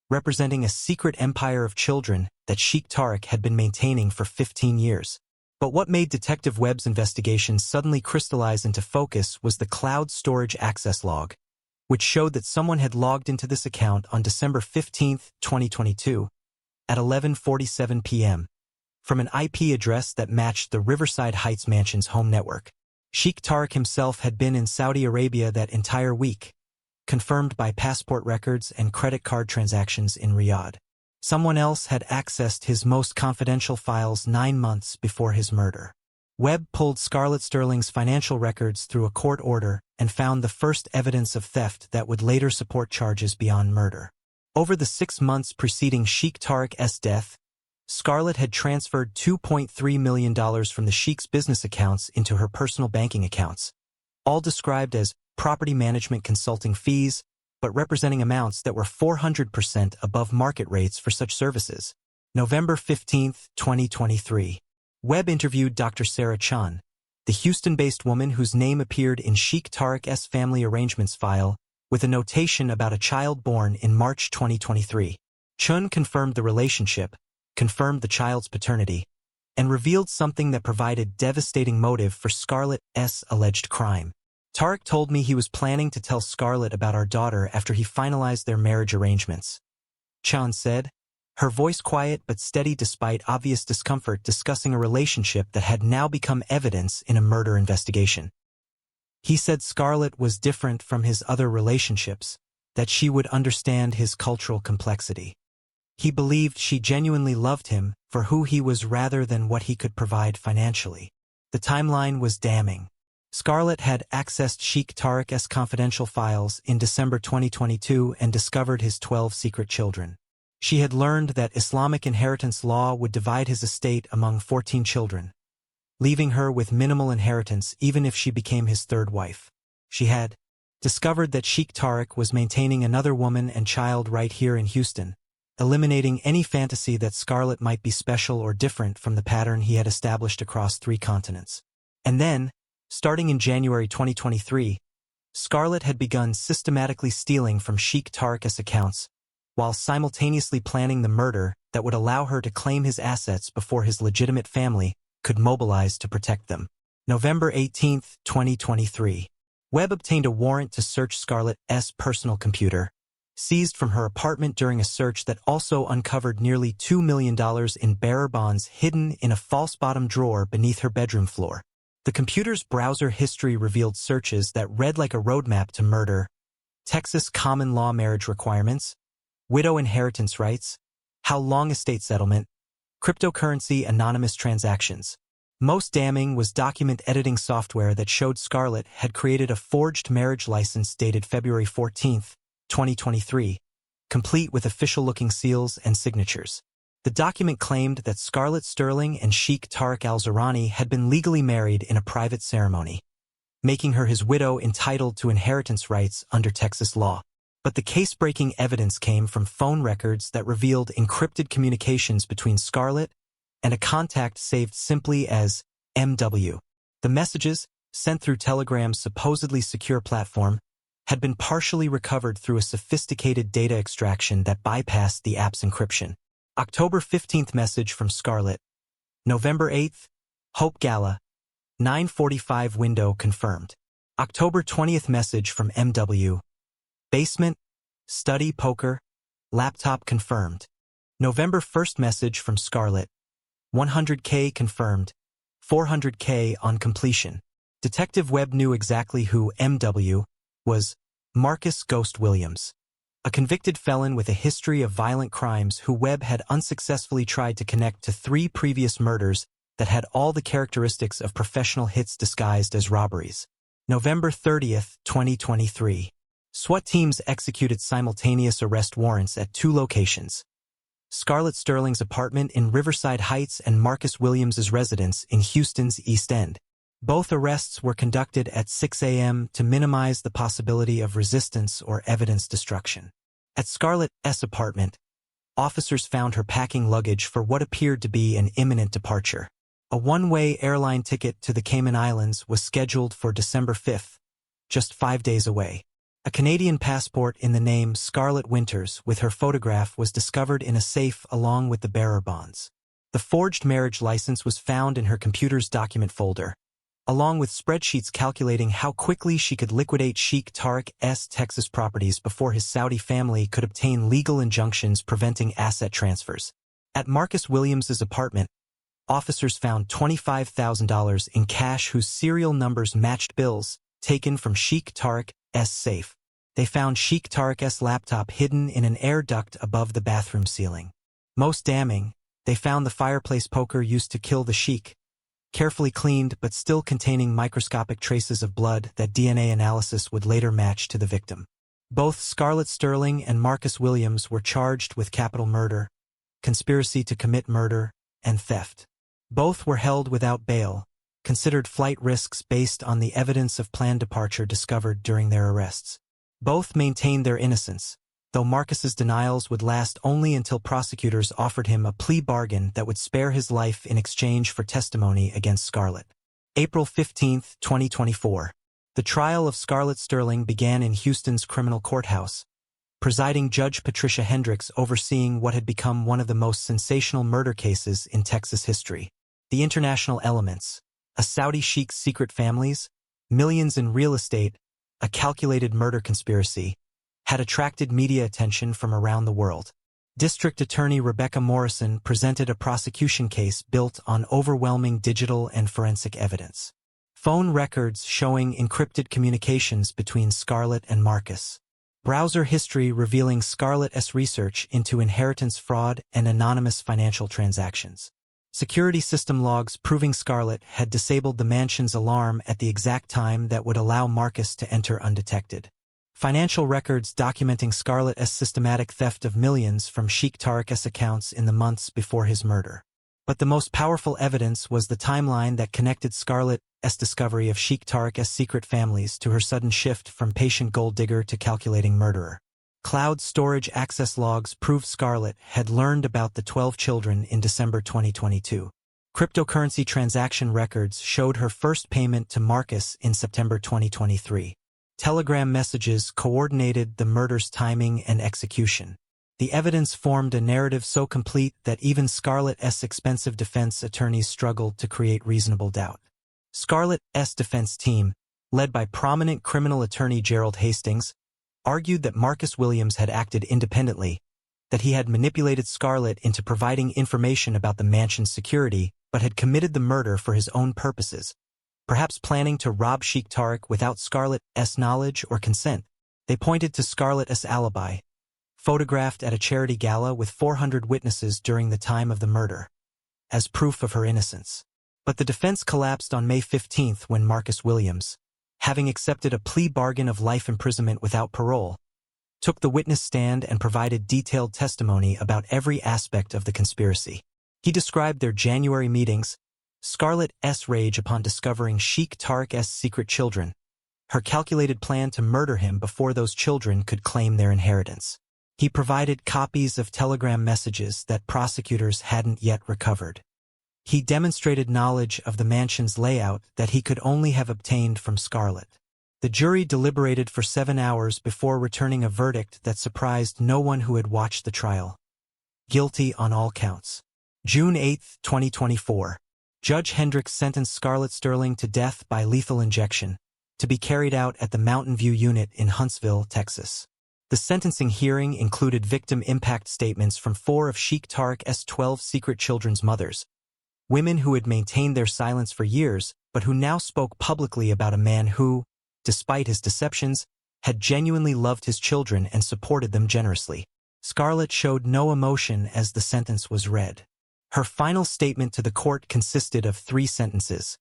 Speaker 1: representing a secret empire of children that Sheikh Tariq had been maintaining for 15 years. But what made Detective Webb's investigation suddenly crystallize into focus was the cloud storage access log, which showed that someone had logged into this account on December 15, 2022, at 11:47 p.m., from an IP address that matched the Riverside Heights mansion's home network. Sheikh Tariq himself had been in Saudi Arabia that entire week, confirmed by passport records and credit card transactions in Riyadh. Someone else had accessed his most confidential files 9 months before his murder. Webb pulled Scarlett Sterling's financial records through a court order and found the first evidence of theft that would later support charges beyond murder. Over the 6 months preceding Sheikh Tariq's death, Scarlett had transferred $2.3 million from the Sheikh's business accounts into her personal banking accounts, all described as property management consulting fees, but representing amounts that were 400% above market rates for such services. November 15, 2023. Webb interviewed Dr. Sarah Chun, the Houston-based woman whose name appeared in Sheikh Tariq's family arrangements file, with a notation about a child born in March 2023. Chun confirmed the relationship, confirmed the child's paternity, and revealed something that provided devastating motive for Scarlett's alleged crime. Tarek told me he was planning to tell Scarlett about our daughter after he finalized their marriage arrangements. Chan said, her voice quiet but steady despite obvious discomfort, discussing a relationship that had now become evidence in a murder investigation. He said Scarlett was different from his other relationships, that she would understand his cultural complexity. He believed she genuinely loved him for who he was rather than what he could provide financially. The timeline was damning. Scarlett had accessed Sheikh Tariq's confidential files in December 2022 and discovered his 12 secret children. She had learned that Islamic inheritance law would divide his estate among 14 children, leaving her with minimal inheritance even if she became his third wife. She had discovered that Sheikh Tariq was maintaining another woman and child right here in Houston, eliminating any fantasy that Scarlett might be special or different from the pattern he had established across 3 continents. And then, starting in January 2023, Scarlett had begun systematically stealing from Sheikh Tariq's accounts, while simultaneously planning the murder that would allow her to claim his assets before his legitimate family could mobilize to protect them. November 18, 2023. Webb obtained a warrant to search Scarlett's personal computer, seized from her apartment during a search that also uncovered nearly $2 million in bearer bonds hidden in a false bottom drawer beneath her bedroom floor. The computer's browser history revealed searches that read like a roadmap to murder, Texas common law marriage requirements, widow inheritance rights, how long estate settlement, cryptocurrency anonymous transactions. Most damning was document editing software that showed Scarlett had created a forged marriage license dated February 14, 2023, complete with official-looking seals and signatures. The document claimed that Scarlett Sterling and Sheikh Tariq al-Zurani had been legally married in a private ceremony, making her his widow entitled to inheritance rights under Texas law. But the case-breaking evidence came from phone records that revealed encrypted communications between Scarlett and a contact saved simply as MW. The messages, sent through Telegram's supposedly secure platform, had been partially recovered through a sophisticated data extraction that bypassed the app's encryption. October 15th message from Scarlett. November 8th, Hope Gala, 9:45 window confirmed. October 20th message from MW. Basement, study, poker, laptop confirmed. November 1st message from Scarlett. 100K confirmed, 400K on completion. Detective Webb knew exactly who MW was: Marcus Ghost Williams, a convicted felon with a history of violent crimes who Webb had unsuccessfully tried to connect to 3 previous murders that had all the characteristics of professional hits disguised as robberies. November 30th, 2023. SWAT teams executed simultaneous arrest warrants at 2 locations: Scarlett Sterling's apartment in Riverside Heights and Marcus Williams's residence in Houston's East End. Both arrests were conducted at 6 a.m. to minimize the possibility of resistance or evidence destruction. At Scarlett's apartment, officers found her packing luggage for what appeared to be an imminent departure. A one-way airline ticket to the Cayman Islands was scheduled for December 5th, just 5 days away. A Canadian passport in the name Scarlett Winters with her photograph was discovered in a safe along with the bearer bonds. The forged marriage license was found in her computer's document folder, along with spreadsheets calculating how quickly she could liquidate Sheikh Tariq's Texas properties before his Saudi family could obtain legal injunctions preventing asset transfers. At Marcus Williams's apartment, officers found $25,000 in cash whose serial numbers matched bills taken from Sheikh Tariq's safe. They found Sheikh Tariq's laptop hidden in an air duct above the bathroom ceiling. Most damning, they found the fireplace poker used to kill the Sheikh, carefully cleaned but still containing microscopic traces of blood that DNA analysis would later match to the victim. Both Scarlett Sterling and Marcus Williams were charged with capital murder, conspiracy to commit murder, and theft. Both were held without bail, considered flight risks based on the evidence of planned departure discovered during their arrests. Both maintained their innocence, though Marcus's denials would last only until prosecutors offered him a plea bargain that would spare his life in exchange for testimony against Scarlett. April 15, 2024. The trial of Scarlett Sterling began in Houston's criminal courthouse, presiding Judge Patricia Hendricks overseeing what had become one of the most sensational murder cases in Texas history. The international elements, a Saudi sheikh's secret families, millions in real estate, a calculated murder conspiracy, had attracted media attention from around the world. District Attorney Rebecca Morrison presented a prosecution case built on overwhelming digital and forensic evidence. Phone records showing encrypted communications between Scarlett and Marcus. Browser history revealing Scarlett's research into inheritance fraud and anonymous financial transactions. Security system logs proving Scarlett had disabled the mansion's alarm at the exact time that would allow Marcus to enter undetected. Financial records documenting Scarlett's systematic theft of millions from Sheikh Tariq's accounts in the months before his murder. But the most powerful evidence was the timeline that connected Scarlett's discovery of Sheikh Tariq's secret families to her sudden shift from patient gold digger to calculating murderer. Cloud storage access logs proved Scarlett had learned about the 12 children in December 2022. Cryptocurrency transaction records showed her first payment to Marcus in September 2023. Telegram messages coordinated the murder's timing and execution. The evidence formed a narrative so complete that even Scarlett's expensive defense attorneys struggled to create reasonable doubt. Scarlett's defense team, led by prominent criminal attorney Gerald Hastings, argued that Marcus Williams had acted independently, that he had manipulated Scarlett into providing information about the mansion's security, but had committed the murder for his own purposes, perhaps planning to rob Sheikh Tariq without Scarlett's knowledge or consent. They pointed to Scarlett's alibi, photographed at a charity gala with 400 witnesses during the time of the murder, as proof of her innocence. But the defense collapsed on May 15 when Marcus Williams, having accepted a plea bargain of life imprisonment without parole, took the witness stand and provided detailed testimony about every aspect of the conspiracy. He described their January meetings, Scarlett's rage upon discovering Sheikh Tariq's secret children, her calculated plan to murder him before those children could claim their inheritance. He provided copies of telegram messages that prosecutors hadn't yet recovered. He demonstrated knowledge of the mansion's layout that he could only have obtained from Scarlett. The jury deliberated for 7 hours before returning a verdict that surprised no one who had watched the trial. Guilty on all counts. June 8, 2024. Judge Hendricks sentenced Scarlett Sterling to death by lethal injection, to be carried out at the Mountain View Unit in Huntsville, Texas. The sentencing hearing included victim impact statements from 4 of Sheikh Tariq's 12 secret children's mothers, women who had maintained their silence for years, but who now spoke publicly about a man who, despite his deceptions, had genuinely loved his children and supported them generously. Scarlett showed no emotion as the sentence was read. Her final statement to the court consisted of 3 sentences.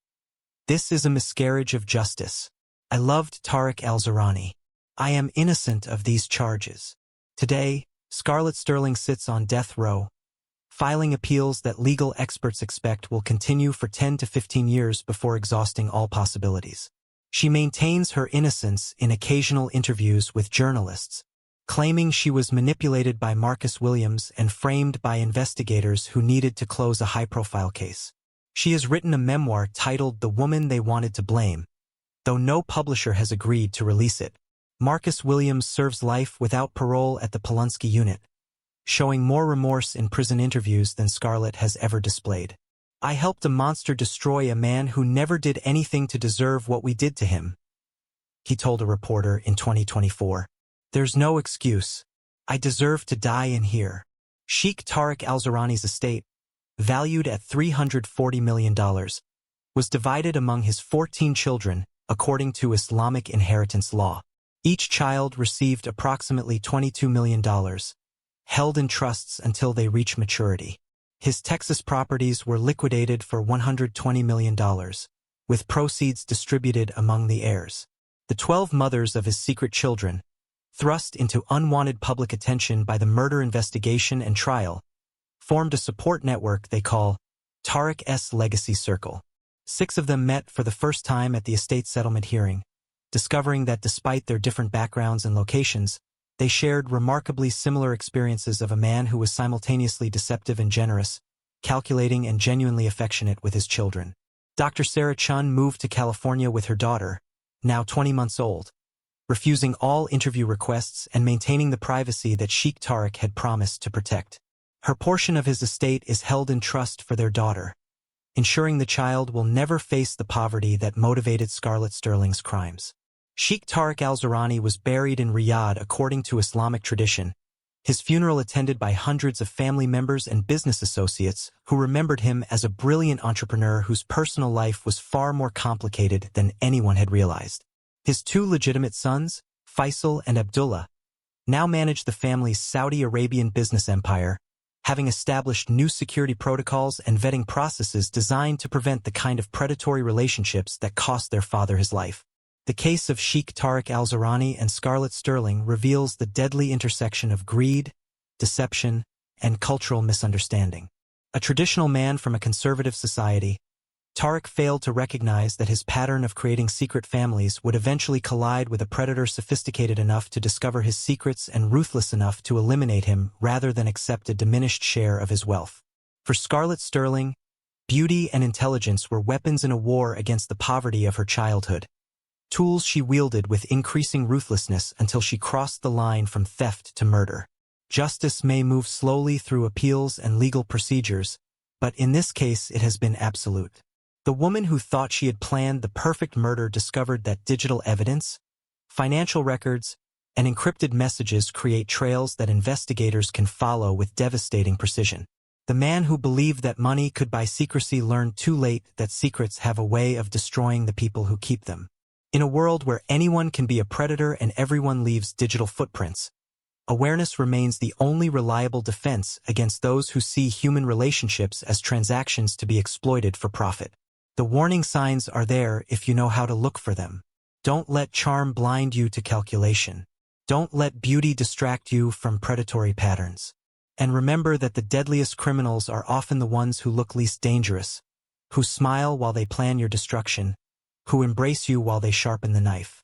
Speaker 1: "This is a miscarriage of justice. I loved Tariq al-Zahrani. I am innocent of these charges." Today, Scarlett Sterling sits on death row, filing appeals that legal experts expect will continue for 10 to 15 years before exhausting all possibilities. She maintains her innocence in occasional interviews with journalists, claiming she was manipulated by Marcus Williams and framed by investigators who needed to close a high-profile case. She has written a memoir titled The Woman They Wanted to Blame, though no publisher has agreed to release it. Marcus Williams serves life without parole at the Polunsky Unit, showing more remorse in prison interviews than Scarlett has ever displayed. "I helped a monster destroy a man who never did anything to deserve what we did to him," he told a reporter in 2024. "There's no excuse. I deserve to die in here." Sheikh Tariq al-Zahrani's estate, valued at $340 million, was divided among his 14 children, according to Islamic inheritance law. Each child received approximately $22 million, held in trusts until they reach maturity. His Texas properties were liquidated for $120 million, with proceeds distributed among the heirs. The 12 mothers of his secret children, thrust into unwanted public attention by the murder investigation and trial, formed a support network they call Tariq's Legacy Circle. 6 of them met for the first time at the estate settlement hearing, discovering that despite their different backgrounds and locations, they shared remarkably similar experiences of a man who was simultaneously deceptive and generous, calculating and genuinely affectionate with his children. Dr. Sarah Chun moved to California with her daughter, now 20 months old, refusing all interview requests and maintaining the privacy that Sheikh Tariq had promised to protect. Her portion of his estate is held in trust for their daughter, ensuring the child will never face the poverty that motivated Scarlett Sterling's crimes. Sheikh Tariq al-Zurani was buried in Riyadh according to Islamic tradition, his funeral attended by hundreds of family members and business associates who remembered him as a brilliant entrepreneur whose personal life was far more complicated than anyone had realized. His two legitimate sons, Faisal and Abdullah, now managed the family's Saudi Arabian business empire, having established new security protocols and vetting processes designed to prevent the kind of predatory relationships that cost their father his life. The case of Sheikh Tariq al-Zurani and Scarlett Sterling reveals the deadly intersection of greed, deception, and cultural misunderstanding. A traditional man from a conservative society, Tariq failed to recognize that his pattern of creating secret families would eventually collide with a predator sophisticated enough to discover his secrets and ruthless enough to eliminate him rather than accept a diminished share of his wealth. For Scarlett Sterling, beauty and intelligence were weapons in a war against the poverty of her childhood. Tools she wielded with increasing ruthlessness until she crossed the line from theft to murder. Justice may move slowly through appeals and legal procedures, but in this case it has been absolute. The woman who thought she had planned the perfect murder discovered that digital evidence, financial records, and encrypted messages create trails that investigators can follow with devastating precision. The man who believed that money could buy secrecy learned too late that secrets have a way of destroying the people who keep them. In a world where anyone can be a predator and everyone leaves digital footprints, awareness remains the only reliable defense against those who see human relationships as transactions to be exploited for profit. The warning signs are there if you know how to look for them. Don't let charm blind you to calculation. Don't let beauty distract you from predatory patterns. And remember that the deadliest criminals are often the ones who look least dangerous, who smile while they plan your destruction, who embrace you while they sharpen the knife.